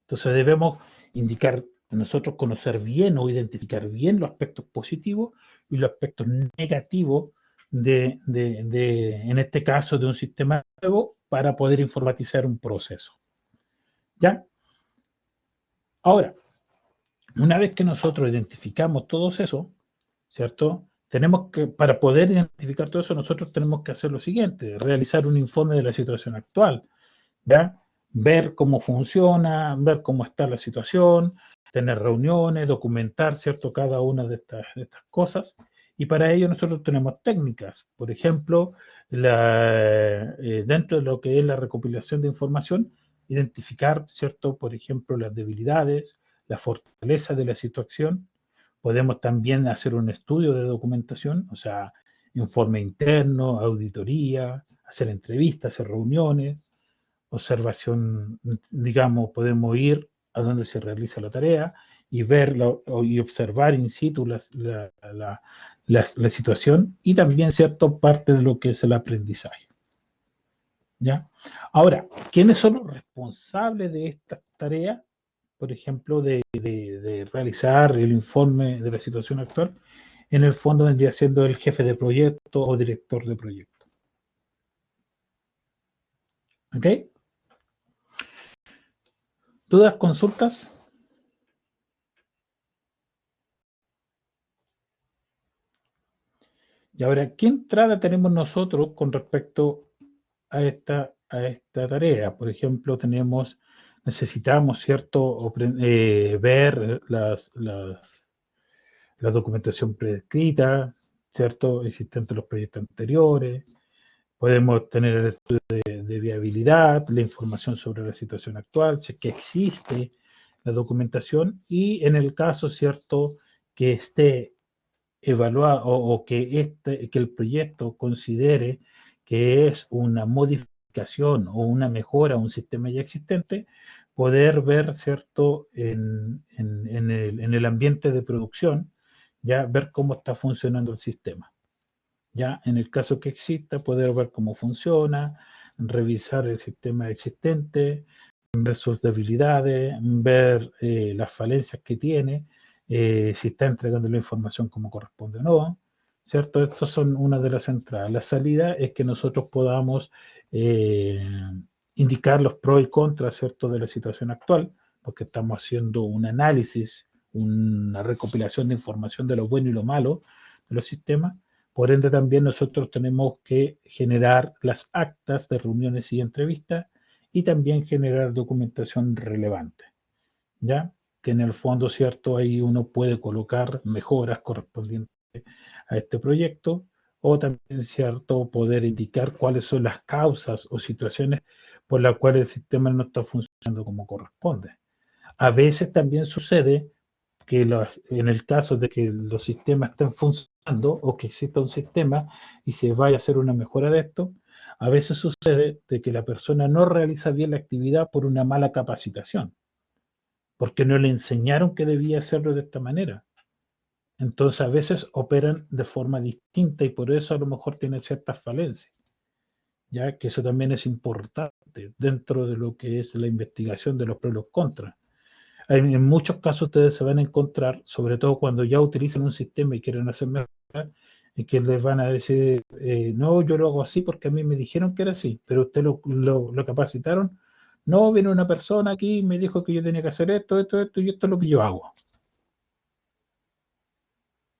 Entonces debemos indicar, nosotros conocer bien o identificar bien los aspectos positivos y los aspectos negativos en este caso, de un sistema nuevo para poder informatizar un proceso. ¿Ya? Ahora, una vez que nosotros identificamos todo eso, ¿cierto? Tenemos que, para poder identificar todo eso, nosotros tenemos que hacer lo siguiente, realizar un informe de la situación actual, ¿ya? Ver cómo funciona, ver cómo está la situación, tener reuniones, documentar, ¿cierto? Cada una de estas cosas. Y para ello nosotros tenemos técnicas. Por ejemplo, dentro de lo que es la recopilación de información, identificar, ¿cierto? Por ejemplo, las debilidades, la fortaleza de la situación. Podemos también hacer un estudio de documentación, o sea, informe interno, auditoría, hacer entrevistas, hacer reuniones, observación, digamos, podemos ir a donde se realiza la tarea y verlo y observar in situ la situación y también, cierto, parte de lo que es el aprendizaje. ¿Ya? Ahora, ¿quiénes son los responsables de esta tarea? Por ejemplo, de realizar el informe de la situación actual. En el fondo vendría siendo el jefe de proyecto o director de proyecto. ¿Ok? ¿Dudas, consultas? Y ahora, ¿qué entrada tenemos nosotros con respecto a esta tarea? Por ejemplo, necesitamos, ¿cierto?, ver la documentación prescrita, ¿cierto?, existente en los proyectos anteriores. Podemos tener el estudio de viabilidad, la información sobre la situación actual, si es que existe la documentación y en el caso, ¿cierto?, que esté evaluar o que el proyecto considere que es una modificación modificación o una mejora a un sistema ya existente, poder ver, ¿cierto?, en el ambiente de producción, ya ver cómo está funcionando el sistema. Ya en el caso que exista, poder ver cómo funciona, revisar el sistema existente, ver sus debilidades, ver las falencias que tiene, si está entregando la información como corresponde o no, ¿cierto? Estas son una de las entradas. La salida es que nosotros podamos eh, indicar los pros y contras, ¿cierto?, de la situación actual, porque estamos haciendo un análisis, una recopilación de información de lo bueno y lo malo de los sistemas. Por ende, también nosotros tenemos que generar las actas de reuniones y entrevistas y también generar documentación relevante, ¿ya? Que en el fondo, ¿cierto? Ahí uno puede colocar mejoras correspondientes a este proyecto o también, ¿cierto? Poder indicar cuáles son las causas o situaciones por las cuales el sistema no está funcionando como corresponde. A veces también sucede que en el caso de que los sistemas estén funcionando o que exista un sistema y se vaya a hacer una mejora de esto, a veces sucede de que la persona no realiza bien la actividad por una mala capacitación, porque no le enseñaron que debía hacerlo de esta manera. Entonces a veces operan de forma distinta y por eso a lo mejor tienen ciertas falencias, ya que eso también es importante dentro de lo que es la investigación de los pros y los contras. En muchos casos ustedes se van a encontrar, sobre todo cuando ya utilizan un sistema y quieren hacer mejor, y que les van a decir, no, yo lo hago así porque a mí me dijeron que era así, pero usted lo capacitaron. No, viene una persona aquí y me dijo que yo tenía que hacer esto, esto, esto, y esto es lo que yo hago.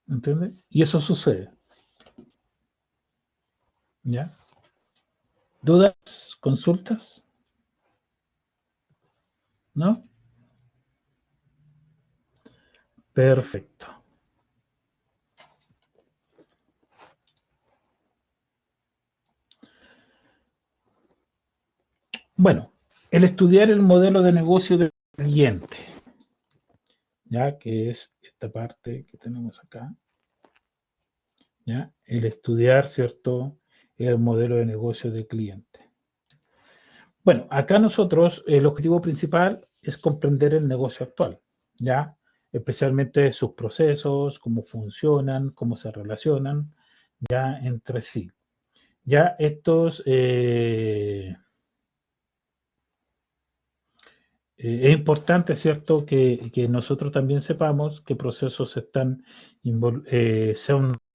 ¿Entiendes? Y eso sucede. ¿Ya? ¿Dudas? ¿Consultas? ¿No? Perfecto. Bueno, el estudiar el modelo de negocio del cliente, ya que es esta parte que tenemos acá, ya el estudiar, ¿cierto?, el modelo de negocio del cliente. Bueno, acá nosotros el objetivo principal es comprender el negocio actual, ya especialmente sus procesos, cómo funcionan, cómo se relacionan ya entre sí. Ya estos es importante, ¿cierto?, que nosotros también sepamos qué procesos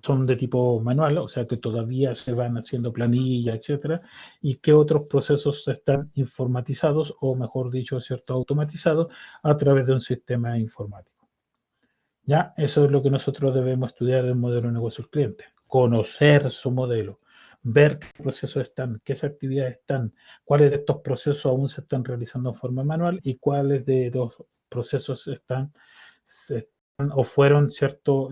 son de tipo manual, o sea, que todavía se van haciendo planillas, etcétera, y qué otros procesos están informatizados, o mejor dicho, ¿cierto?, automatizados a través de un sistema informático. Ya, eso es lo que nosotros debemos estudiar del modelo de negocio del cliente, conocer su modelo, ver qué procesos están, qué actividades están, cuáles de estos procesos aún se están realizando en forma manual y cuáles de los procesos o fueron, ¿cierto?,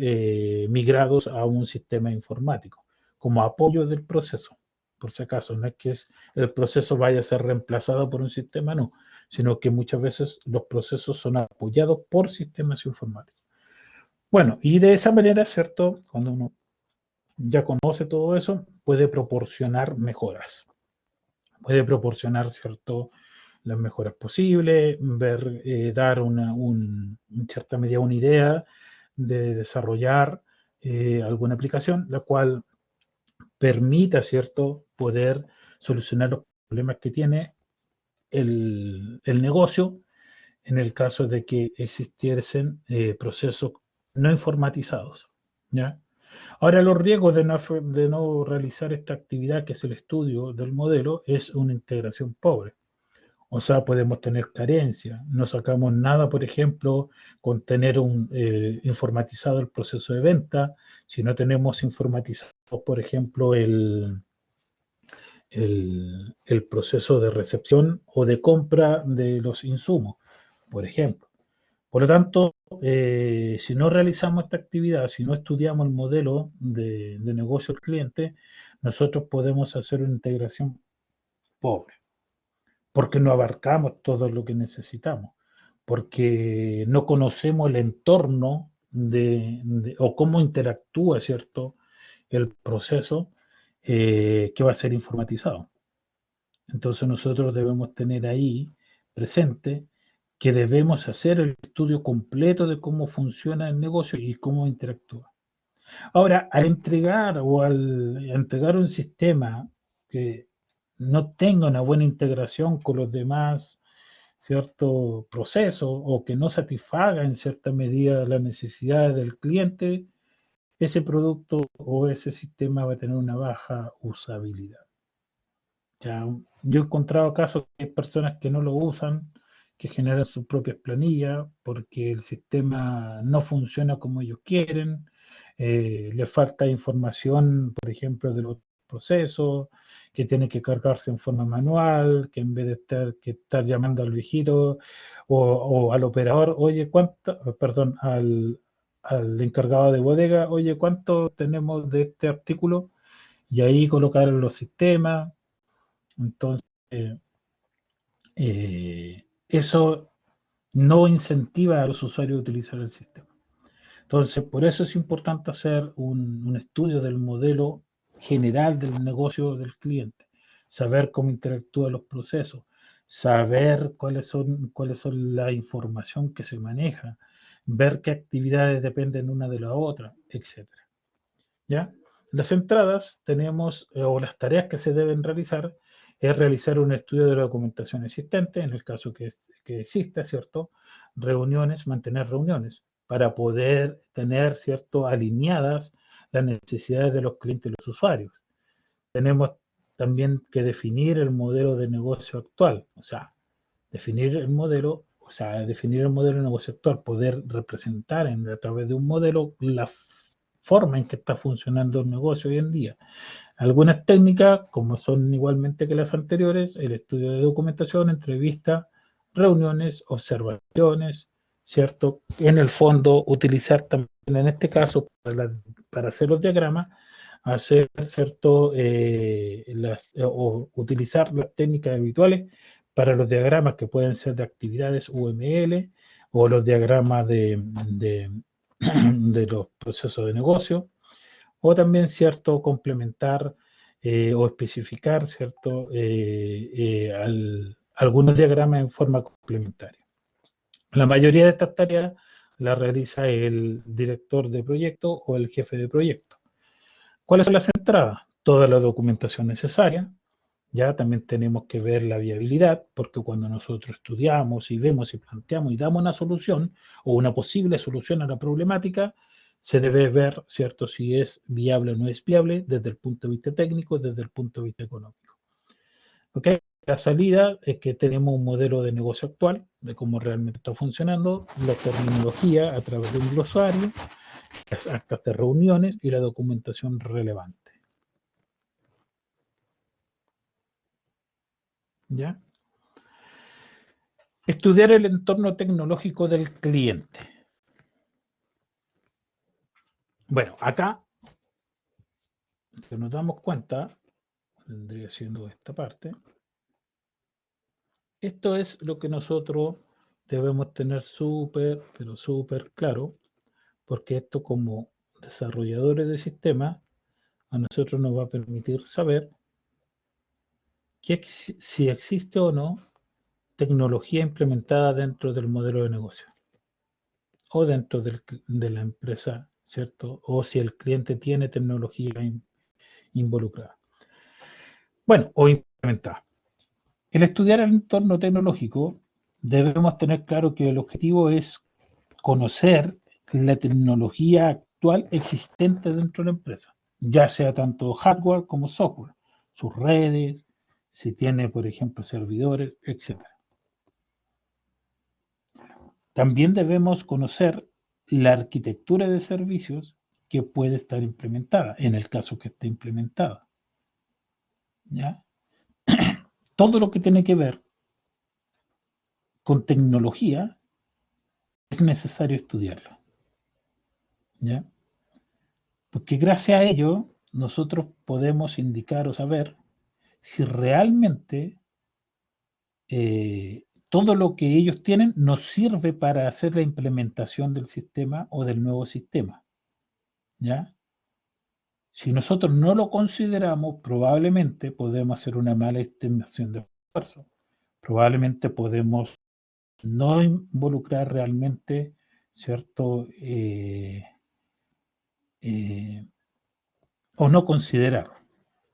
migrados a un sistema informático como apoyo del proceso. Por si acaso, no es que el proceso vaya a ser reemplazado por un sistema, no, sino que muchas veces los procesos son apoyados por sistemas informáticos. Bueno, y de esa manera, ¿cierto? Cuando uno ya conoce todo eso, puede proporcionar mejoras. Puede proporcionar, ¿cierto?, las mejoras posibles, ver, dar en cierta medida una idea de desarrollar alguna aplicación, la cual permita, ¿cierto?, poder solucionar los problemas que tiene el negocio en el caso de que existiesen procesos no informatizados, ¿ya? Ahora, los riesgos de no realizar esta actividad, que es el estudio del modelo, es una integración pobre. O sea, podemos tener carencia. No sacamos nada, por ejemplo, con tener informatizado el proceso de venta, si no tenemos informatizado, por ejemplo, el proceso de recepción o de compra de los insumos, por ejemplo. Por lo tanto, si no realizamos esta actividad, si no estudiamos el modelo de negocio del cliente, nosotros podemos hacer una integración pobre, porque no abarcamos todo lo que necesitamos, porque no conocemos el entorno o cómo interactúa, ¿cierto?, el proceso que va a ser informatizado. Entonces nosotros debemos tener ahí presente que debemos hacer el estudio completo de cómo funciona el negocio y cómo interactúa. Ahora, al entregar o al entregar un sistema que no tenga una buena integración con los demás, cierto proceso o que no satisfaga en cierta medida las necesidades del cliente, ese producto o ese sistema va a tener una baja usabilidad. Ya, yo he encontrado casos de personas que no lo usan, que generan sus propias planillas porque el sistema no funciona como ellos quieren, les falta información, por ejemplo, de los procesos, que tiene que cargarse en forma manual, que en vez de estar llamando al viejito o al operador, oye, perdón, al encargado de bodega, oye, ¿cuánto tenemos de este artículo? Y ahí colocar en los sistemas. Entonces, eso no incentiva a los usuarios a utilizar el sistema. Entonces, por eso es importante hacer un estudio del modelo general del negocio del cliente, saber cómo interactúan los procesos, saber cuáles son la información que se maneja, ver qué actividades dependen una de la otra, etcétera. ¿Ya? Las entradas tenemos, o las tareas que se deben realizar, es realizar un estudio de la documentación existente, en el caso que exista, ¿cierto? Reuniones, mantener reuniones, para poder tener, ¿cierto?, alineadas las necesidades de los clientes y los usuarios. Tenemos también que definir el modelo de negocio actual, o sea, definir el modelo de negocio actual, poder representar a través de un modelo la forma en que está funcionando el negocio hoy en día. Algunas técnicas, como son igualmente que las anteriores, el estudio de documentación, entrevista, reuniones, observaciones, ¿cierto? En el fondo, utilizar también en este caso para hacer los diagramas, hacer, ¿cierto? O utilizar las técnicas habituales para los diagramas que pueden ser de actividades UML o los diagramas de los procesos de negocio, o también, ¿cierto?, complementar o especificar, ¿cierto?, algunos diagramas en forma complementaria. La mayoría de estas tareas las realiza el director de proyecto o el jefe de proyecto. ¿Cuáles son las entradas? Toda la documentación necesaria. Ya también tenemos que ver la viabilidad, porque cuando nosotros estudiamos y vemos y planteamos y damos una solución o una posible solución a la problemática, se debe ver, ¿cierto?, si es viable o no es viable desde el punto de vista técnico, desde el punto de vista económico. ¿Ok? La salida es que tenemos un modelo de negocio actual, de cómo realmente está funcionando, la terminología a través de un glosario, las actas de reuniones y la documentación relevante. ¿Ya? Estudiar el entorno tecnológico del cliente. Bueno, acá, si nos damos cuenta, vendría siendo esta parte, esto es lo que nosotros debemos tener súper, pero súper claro, porque esto como desarrolladores de sistemas, a nosotros nos va a permitir saber si existe o no tecnología implementada dentro del modelo de negocio o dentro de la empresa, ¿cierto? O si el cliente tiene tecnología involucrada. Bueno, o implementada. El estudiar el entorno tecnológico, debemos tener claro que el objetivo es conocer la tecnología actual existente dentro de la empresa, ya sea tanto hardware como software, sus redes, si tiene, por ejemplo, servidores, etc. También debemos conocer la arquitectura de servicios que puede estar implementada, en el caso que esté implementada. ¿Ya? Todo lo que tiene que ver con tecnología es necesario estudiarla. ¿Ya? Porque gracias a ello nosotros podemos indicar o saber si realmente todo lo que ellos tienen nos sirve para hacer la implementación del sistema o del nuevo sistema. ¿Ya? Si nosotros no lo consideramos, probablemente podemos hacer una mala estimación de esfuerzo. Probablemente podemos no involucrar realmente, ¿cierto? Eh, o no considerar,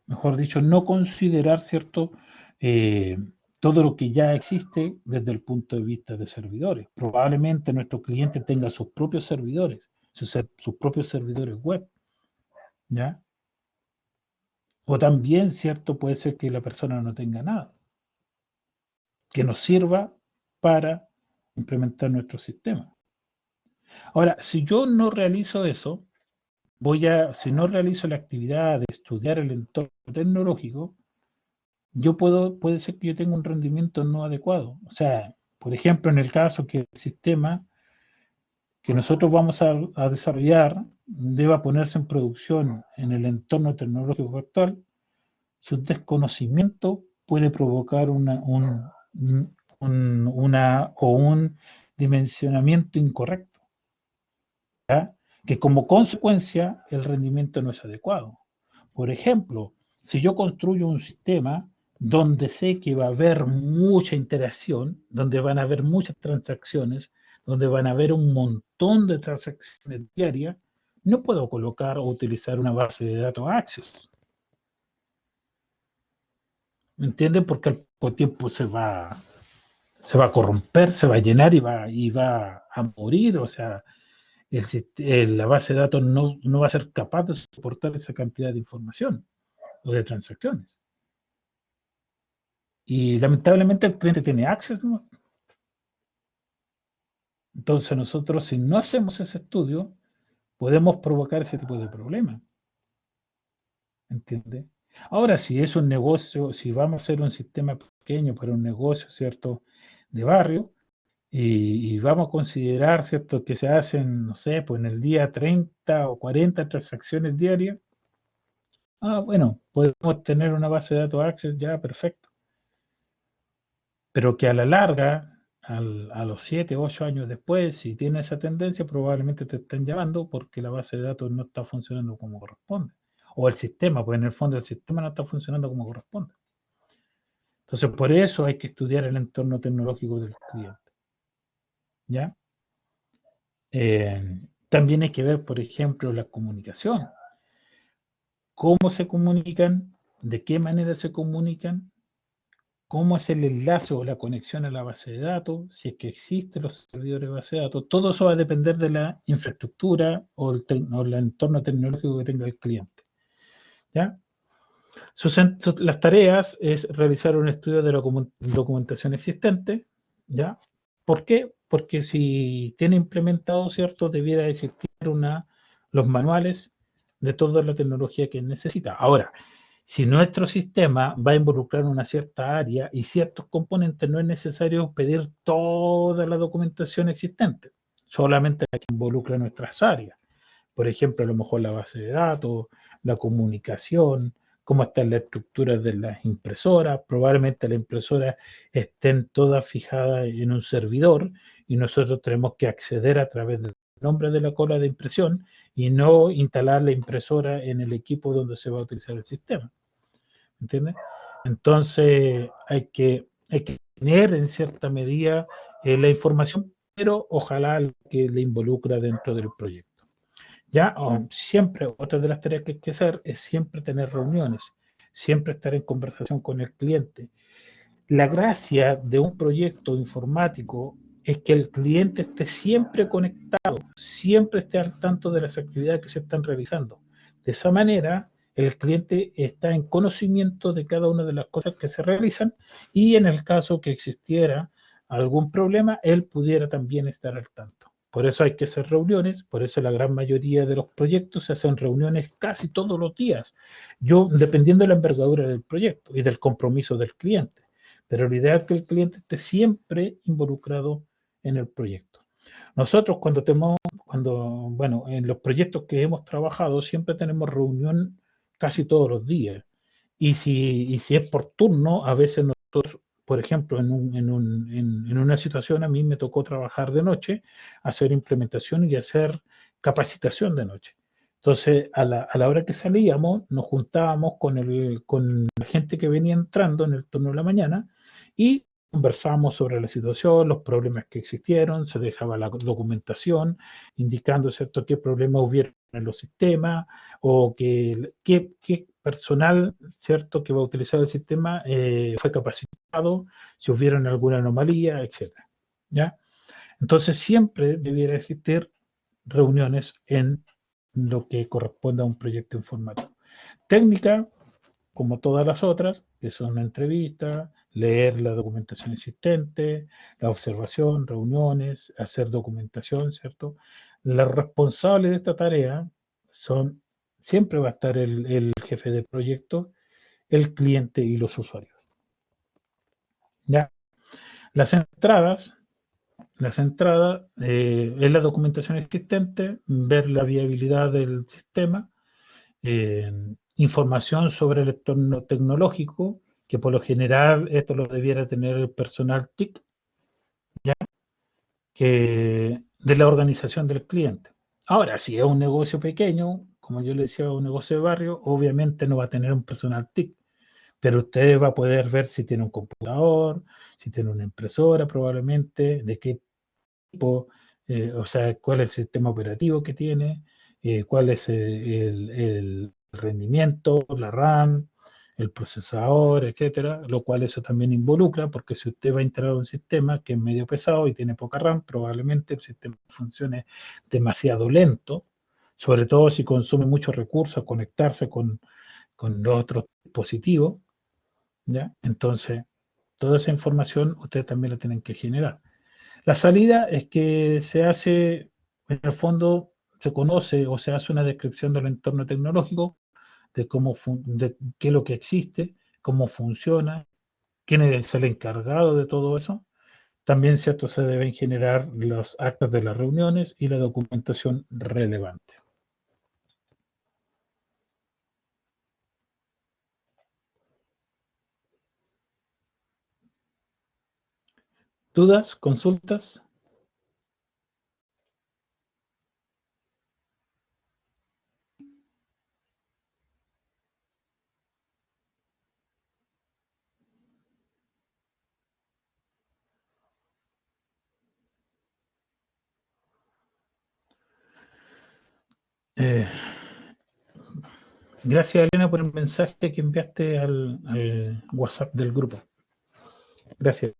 mejor dicho, no considerar, ¿cierto? Eh, todo lo que ya existe desde el punto de vista de servidores. Probablemente nuestro cliente tenga sus propios servidores, sus propios servidores web, ¿ya? O también, ¿cierto? Puede ser que la persona no tenga nada que nos sirva para implementar nuestro sistema. Ahora, si yo no realizo eso, si no realizo la actividad de estudiar el entorno tecnológico, puede ser que yo tenga un rendimiento no adecuado. O sea, por ejemplo, en el caso que el sistema que nosotros vamos a desarrollar deba ponerse en producción en el entorno tecnológico actual, su desconocimiento puede provocar un dimensionamiento incorrecto, ¿ya? Que como consecuencia el rendimiento no es adecuado. Por ejemplo, si yo construyo un sistema donde sé que va a haber mucha interacción, donde van a haber muchas transacciones, donde van a haber un montón de transacciones diarias, no puedo colocar o utilizar una base de datos Access. ¿Me entienden? Porque al poco tiempo se va a corromper, se va a llenar y va a morir. O sea, la base de datos no va a ser capaz de soportar esa cantidad de información o de transacciones. Y lamentablemente el cliente tiene access, ¿no? Entonces nosotros, si no hacemos ese estudio, podemos provocar ese tipo de problemas. ¿Entiende? Ahora, si es un negocio, si vamos a hacer un sistema pequeño para un negocio, ¿cierto? De barrio, y vamos a considerar, ¿cierto? Que se hacen, no sé, pues en el día 30 o 40 transacciones diarias. Bueno, podemos tener una base de datos Access ya perfecto. Pero que a la larga, a los 7, 8 años después, si tiene esa tendencia, probablemente te estén llamando porque la base de datos no está funcionando como corresponde. O el sistema, pues en el fondo el sistema no está funcionando como corresponde. Entonces, por eso hay que estudiar el entorno tecnológico del cliente. ¿Ya? También hay que ver, por ejemplo, la comunicación. ¿Cómo se comunican? ¿De qué manera se comunican? ¿Cómo es el enlace o la conexión a la base de datos? Si es que existen los servidores de base de datos. Todo eso va a depender de la infraestructura o el entorno tecnológico que tenga el cliente. ¿Ya? Las tareas es realizar un estudio de la documentación existente. ¿Ya? ¿Por qué? Porque si tiene implementado, ¿cierto? Debiera existir los manuales de toda la tecnología que necesita. Ahora, si nuestro sistema va a involucrar una cierta área y ciertos componentes, no es necesario pedir toda la documentación existente, solamente la que involucra nuestras áreas. Por ejemplo, a lo mejor la base de datos, la comunicación, cómo están las estructuras de las impresoras. Probablemente las impresoras estén todas fijadas en un servidor y nosotros tenemos que acceder a través del nombre de la cola de impresión y no instalar la impresora en el equipo donde se va a utilizar el sistema. ¿Entiendes? Entonces hay que tener en cierta medida la información, pero ojalá que le involucra dentro del proyecto. Ya, siempre, otra de las tareas que hay que hacer es siempre tener reuniones, siempre estar en conversación con el cliente. La gracia de un proyecto informático es que el cliente esté siempre conectado, siempre esté al tanto de las actividades que se están realizando. De esa manera, el cliente está en conocimiento de cada una de las cosas que se realizan y en el caso que existiera algún problema, él pudiera también estar al tanto. Por eso hay que hacer reuniones, por eso la gran mayoría de los proyectos se hacen reuniones casi todos los días, dependiendo de la envergadura del proyecto y del compromiso del cliente. Pero lo ideal es que el cliente esté siempre involucrado en el proyecto. Nosotros bueno, en los proyectos que hemos trabajado siempre tenemos reunión casi todos los días. Y si es por turno, a veces nosotros, por ejemplo, en una situación a mí me tocó trabajar de noche, hacer implementación y hacer capacitación de noche. Entonces, a la hora que salíamos, nos juntábamos con la gente que venía entrando en el turno de la mañana y conversábamos sobre la situación, los problemas que existieron, se dejaba la documentación indicando, ¿cierto?, qué problemas hubieron en los sistemas o qué personal, ¿cierto?, que va a utilizar el sistema fue capacitado, si hubieron alguna anomalía, etcétera. ¿Ya? Entonces, siempre debiera existir reuniones en lo que corresponde a un proyecto informático. Técnica, como todas las otras, que son entrevistas, leer la documentación existente, la observación, reuniones, hacer documentación, ¿cierto? Los responsables de esta tarea son, siempre va a estar el jefe de proyecto, el cliente y los usuarios. ¿Ya? Las entradas es la documentación existente, ver la viabilidad del sistema, eh, información sobre el entorno tecnológico, que por lo general esto lo debiera tener el personal TIC, que de la organización del cliente. Ahora, si es un negocio pequeño, como yo le decía, un negocio de barrio, obviamente no va a tener un personal TIC, pero usted va a poder ver si tiene un computador, si tiene una impresora probablemente, de qué tipo, o sea, cuál es el sistema operativo que tiene, cuál es el rendimiento, la RAM, el procesador, etcétera, lo cual eso también involucra, porque si usted va a instalar un sistema que es medio pesado y tiene poca RAM, probablemente el sistema funcione demasiado lento, sobre todo si consume muchos recursos, conectarse con los otros dispositivos, ¿ya? Entonces, toda esa información ustedes también la tienen que generar. La salida es que se hace, en el fondo, se conoce o se hace una descripción del entorno tecnológico, de de qué es lo que existe, cómo funciona, quién es el encargado de todo eso. También, cierto, se deben generar los actas de las reuniones y la documentación relevante. ¿Dudas? ¿Consultas? Eh, Gracias, Elena, por el mensaje que enviaste al WhatsApp del grupo. Gracias.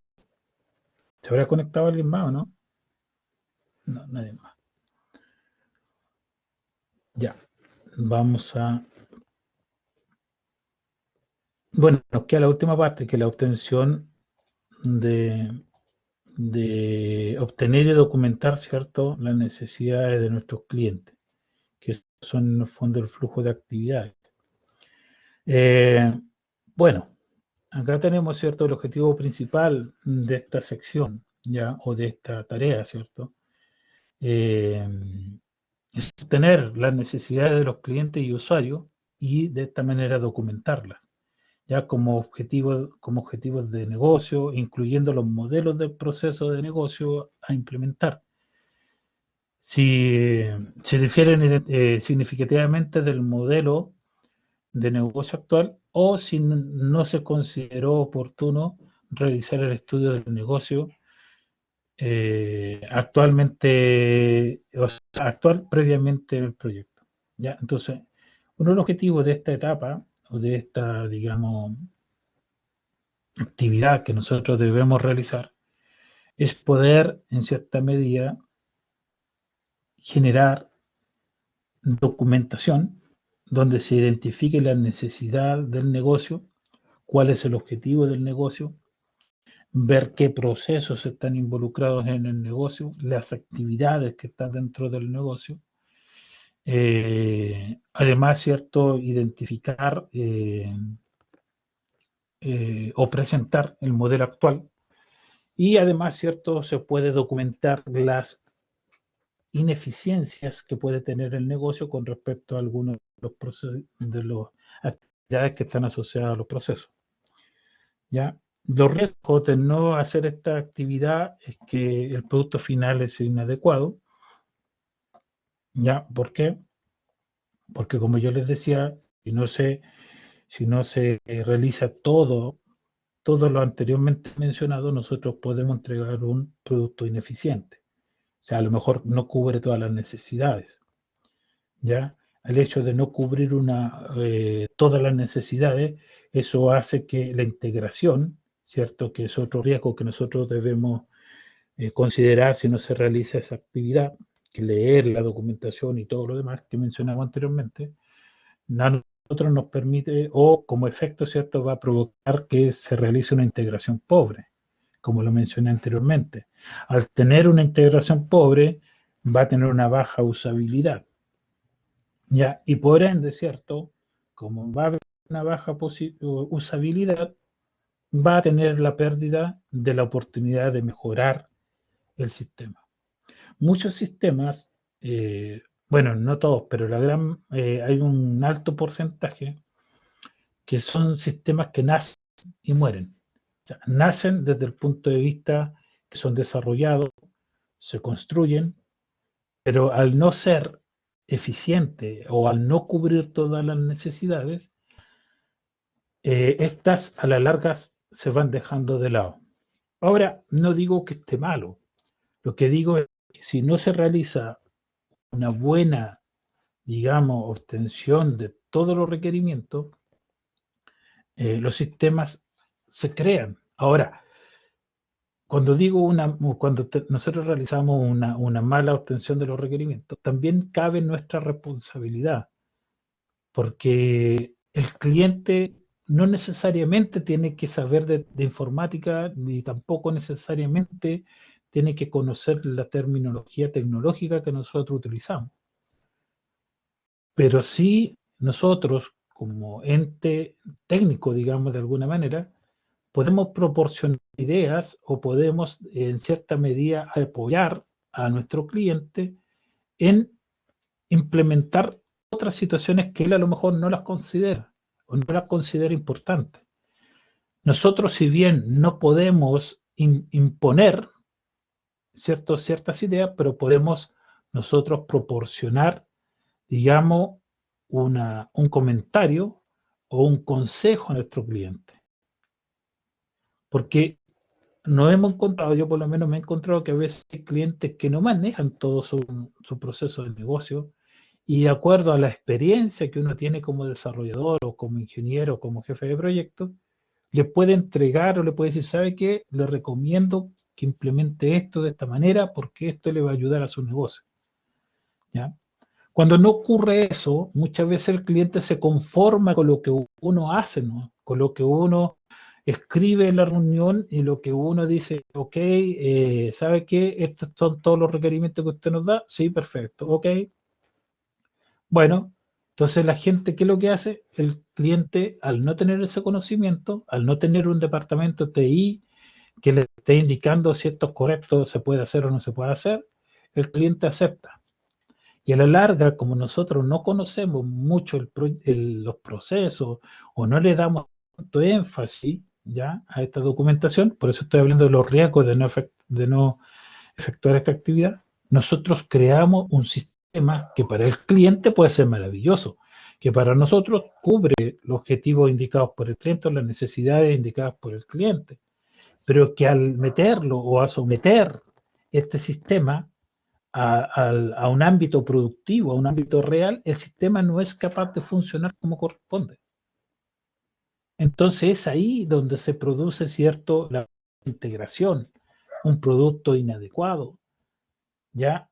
¿Se habrá conectado alguien más o no? No, nadie más. Ya, vamos a... Bueno, nos queda la última parte, que es la obtención de, de obtener y documentar, ¿cierto?, las necesidades de nuestros clientes, que son en el fondo el flujo de actividades. Eh, bueno, acá tenemos, ¿cierto?, el objetivo principal de esta sección, ¿ya?, o de esta tarea, ¿cierto? Eh, es obtener las necesidades de los clientes y usuarios y de esta manera documentarlas, ya como objetivos de negocio, incluyendo los modelos del proceso de negocio a implementar. Si se difieren significativamente del modelo de negocio actual o si no se consideró oportuno realizar el estudio del negocio actualmente, o sea, actual previamente en el proyecto. ¿Ya? Entonces, uno de los objetivos de esta etapa o de esta, digamos, actividad que nosotros debemos realizar es poder, en cierta medida, generar documentación donde se identifique la necesidad del negocio, cuál es el objetivo del negocio, ver qué procesos están involucrados en el negocio, las actividades que están dentro del negocio. Además, ¿cierto?, identificar o presentar el modelo actual. Y además, ¿cierto?, se puede documentar las ineficiencias que puede tener el negocio con respecto a algunos de las actividades que están asociadas a los procesos. ¿Ya? Los riesgos de no hacer esta actividad es que el producto final es inadecuado. ¿Ya? ¿Por qué? Porque como yo les decía, si no se realiza todo lo anteriormente mencionado, nosotros podemos entregar un producto ineficiente. O sea, a lo mejor no cubre todas las necesidades, ¿ya? El hecho de no cubrir todas las necesidades, eso hace que la integración, ¿cierto? Que es otro riesgo que nosotros debemos considerar si no se realiza esa actividad, que leer la documentación y todo lo demás que mencionaba anteriormente, a nosotros nos permite, o como efecto, ¿cierto?, va a provocar que se realice una integración pobre, como lo mencioné anteriormente. Al tener una integración pobre, va a tener una baja usabilidad, ¿ya? Y por ende, ¿cierto?, como va a haber una baja usabilidad, va a tener la pérdida de la oportunidad de mejorar el sistema. Muchos sistemas, bueno, no todos, pero hay un alto porcentaje que son sistemas que nacen y mueren. O sea, nacen desde el punto de vista que son desarrollados, se construyen, pero al no ser eficiente o al no cubrir todas las necesidades, estas a la larga se van dejando de lado. Ahora, no digo que esté malo, lo que digo es que si no se realiza una buena, digamos, obtención de todos los requerimientos, los sistemas se crean. Ahora, cuando nosotros realizamos una mala obtención de los requerimientos, también cabe nuestra responsabilidad, porque el cliente no necesariamente tiene que saber de informática, ni tampoco necesariamente tiene que conocer la terminología tecnológica que nosotros utilizamos. Pero sí nosotros, como ente técnico, digamos de alguna manera, podemos proporcionar ideas o podemos en cierta medida apoyar a nuestro cliente en implementar otras situaciones que él a lo mejor no las considera o no las considera importantes. Nosotros, si bien no podemos imponer ciertas ideas, pero podemos nosotros proporcionar, digamos, un comentario o un consejo a nuestro cliente. Porque nos hemos encontrado, yo por lo menos me he encontrado que a veces hay clientes que no manejan todo su proceso de negocio y de acuerdo a la experiencia que uno tiene como desarrollador o como ingeniero o como jefe de proyecto, le puede entregar o le puede decir, ¿sabe qué? Le recomiendo que implemente esto de esta manera porque esto le va a ayudar a su negocio. ¿Ya? Cuando no ocurre eso, muchas veces el cliente se conforma con lo que uno hace, ¿no? Con lo que uno escribe en la reunión y lo que uno dice, ok, ¿sabe qué? Estos son todos los requerimientos que usted nos da. Sí, perfecto, ok. Bueno, entonces la gente, ¿qué es lo que hace? El cliente, al no tener ese conocimiento, al no tener un departamento TI que le esté indicando si esto es correcto, se puede hacer o no se puede hacer, el cliente acepta. Y a la larga, como nosotros no conocemos mucho los procesos o no le damos tanto énfasis ya a esta documentación, por eso estoy hablando de los riesgos de no efectuar esta actividad, nosotros creamos un sistema que para el cliente puede ser maravilloso, que para nosotros cubre los objetivos indicados por el cliente o las necesidades indicadas por el cliente, pero que al meterlo o a someter este sistema a un ámbito productivo, a un ámbito real, el sistema no es capaz de funcionar como corresponde. Entonces es ahí donde se produce la integración, un producto inadecuado, ¿ya?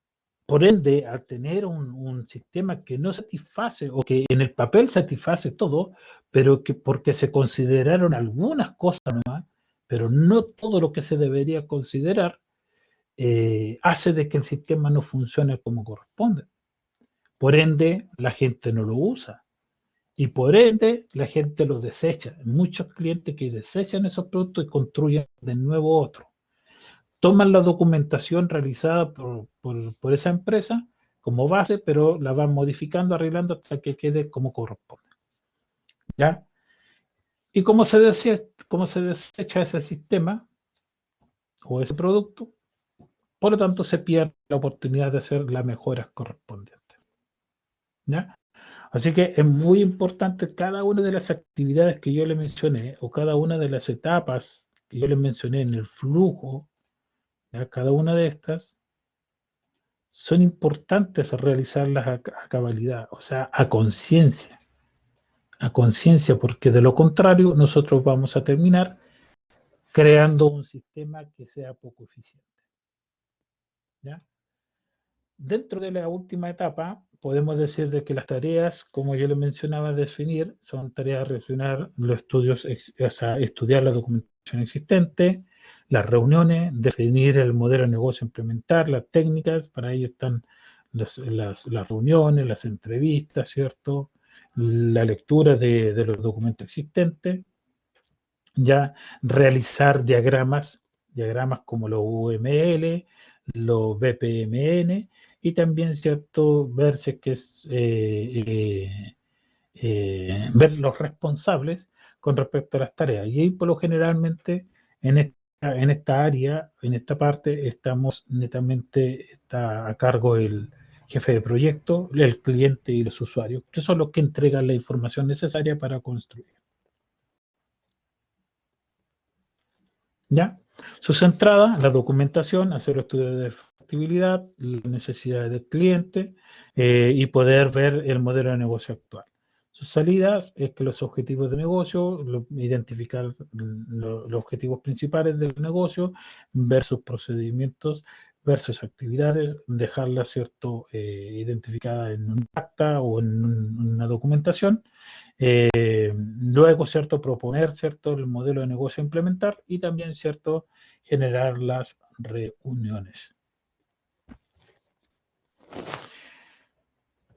Por ende, al tener un sistema que no satisface o que en el papel satisface todo, pero que porque se consideraron algunas cosas nomás, pero no todo lo que se debería considerar, hace de que el sistema no funcione como corresponde. Por ende, la gente no lo usa y por ende la gente lo desecha. Muchos clientes que desechan esos productos y construyen de nuevo otro. Toman la documentación realizada por esa empresa como base, pero la van modificando, arreglando hasta que quede como corresponde. ¿Ya? ¿Y cómo se desecha ese sistema o ese producto? Por lo tanto, se pierde la oportunidad de hacer las mejoras correspondientes. ¿Ya? Así que es muy importante cada una de las actividades que yo le mencioné o cada una de las etapas que yo les mencioné en el flujo, ¿ya? Cada una de estas son importantes realizarlas a cabalidad, o sea, a conciencia, porque de lo contrario nosotros vamos a terminar creando un sistema que sea poco eficiente. ¿Ya? Dentro de la última etapa, podemos decir de que las tareas, como yo les mencionaba, definir, son tareas de relacionar los estudios, o sea, estudiar la documentación existente, las reuniones, definir el modelo de negocio, implementar las técnicas, para ello están las reuniones, las entrevistas, ¿cierto? La lectura de los documentos existentes, ya realizar diagramas como los UML, los BPMN y también, ¿cierto?, ver si es que es, ver los responsables con respecto a las tareas. Y ahí, por lo generalmente, en esta área, en esta parte, estamos netamente, está a cargo el jefe de proyecto, el cliente y los usuarios, que son los que entregan la información necesaria para construir. ¿Ya? Sus entradas, la documentación, hacer estudios de factibilidad, las necesidades del cliente y poder ver el modelo de negocio actual. Sus salidas es que los objetivos de negocio, identificar los objetivos principales del negocio, ver sus procedimientos, ver sus actividades, dejarlas cierto identificadas en un acta o en una documentación. Luego, ¿cierto? Proponer, ¿cierto? El modelo de negocio a implementar y también, ¿cierto? Generar las reuniones.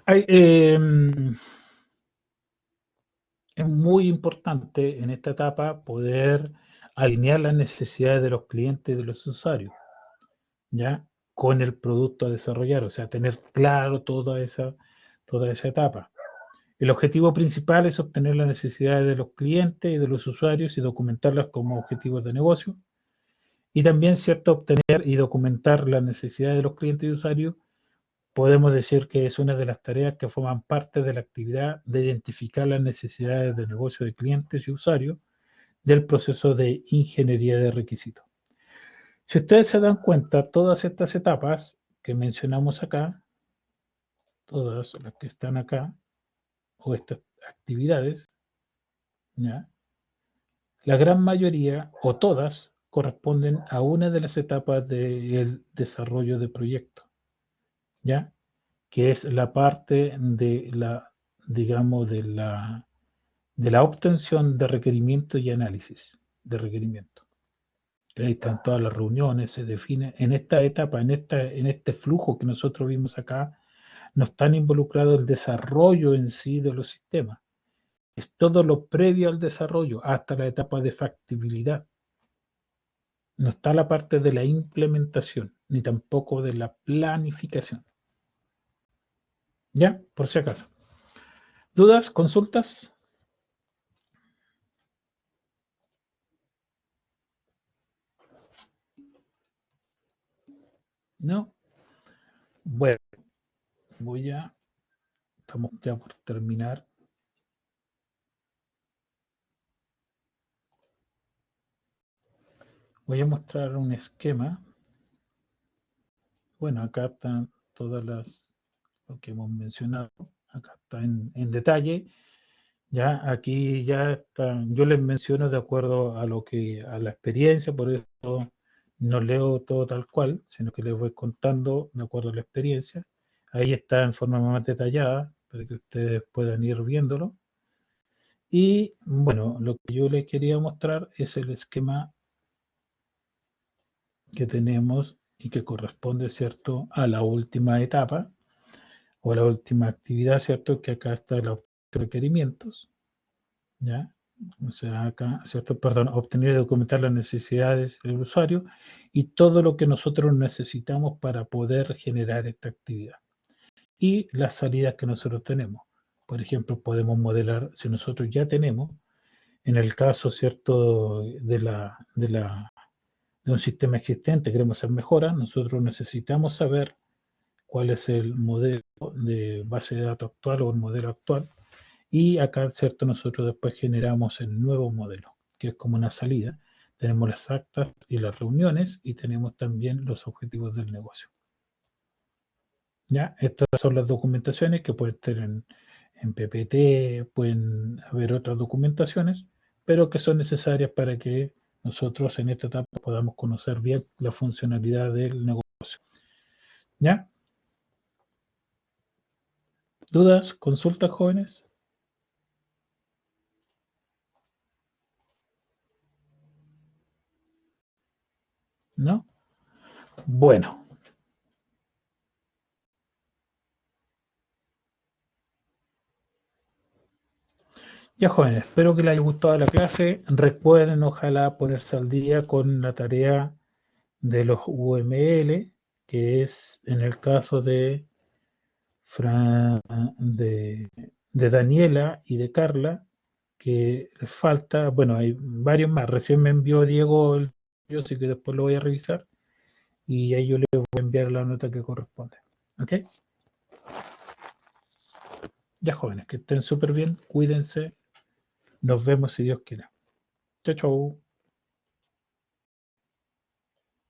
Hay, es muy importante en esta etapa poder alinear las necesidades de los clientes y de los usuarios, ¿ya? Con el producto a desarrollar, o sea, tener claro toda esa etapa. El objetivo principal es obtener las necesidades de los clientes y de los usuarios y documentarlas como objetivos de negocio. Y también, ¿cierto?, obtener y documentar las necesidades de los clientes y usuarios, podemos decir que es una de las tareas que forman parte de la actividad de identificar las necesidades de negocio de clientes y usuarios del proceso de ingeniería de requisitos. Si ustedes se dan cuenta, todas estas etapas que mencionamos acá, todas las que están acá, o estas actividades, ¿ya? La gran mayoría o todas corresponden a una de las etapas del desarrollo de proyecto, ¿ya? Que es la parte de la, digamos, de la obtención de requerimiento y análisis de requerimiento. Ahí están todas las reuniones, se define en esta etapa, en este flujo que nosotros vimos acá, no están involucrados el desarrollo en sí de los sistemas. Es todo lo previo al desarrollo, hasta la etapa de factibilidad. No está la parte de la implementación, ni tampoco de la planificación. ¿Ya? Por si acaso. ¿Dudas? ¿Consultas? ¿No? Bueno, estamos ya por terminar. Voy a mostrar un esquema. Bueno, acá están todas lo que hemos mencionado. Acá está en detalle. Ya, aquí ya está, yo les menciono de acuerdo a a la experiencia, por eso no leo todo tal cual, sino que les voy contando de acuerdo a la experiencia. Ahí está en forma más detallada, para que ustedes puedan ir viéndolo. Y bueno, lo que yo les quería mostrar es el esquema que tenemos y que corresponde, ¿cierto?, a la última etapa o a la última actividad, ¿cierto?, que acá está los requerimientos, ¿ya? O sea, acá, ¿cierto? Perdón, obtener y documentar las necesidades del usuario y todo lo que nosotros necesitamos para poder generar esta actividad. Y las salidas que nosotros tenemos. Por ejemplo, podemos modelar, si nosotros ya tenemos, en el caso, ¿cierto?, de un sistema existente, queremos hacer mejoras, nosotros necesitamos saber cuál es el modelo de base de datos actual o el modelo actual. Y acá, ¿cierto? Nosotros después generamos el nuevo modelo, que es como una salida. Tenemos las actas y las reuniones y tenemos también los objetivos del negocio. ¿Ya? Estas son las documentaciones que pueden estar en PPT, pueden haber otras documentaciones, pero que son necesarias para que nosotros en esta etapa podamos conocer bien la funcionalidad del negocio. ¿Ya? ¿Dudas? ¿Consultas, jóvenes? ¿No? Bueno, ya jóvenes, espero que les haya gustado la clase. Recuerden, ojalá, ponerse al día con la tarea de los UML, que es en el caso de, de Daniela y de Carla, que les falta, bueno, hay varios más. Recién me envió Diego el yo, así que después lo voy a revisar y ahí yo le voy a enviar la nota que corresponde. ¿Ok? Ya jóvenes, que estén súper bien, cuídense, nos vemos si Dios quiere. Chao, chao.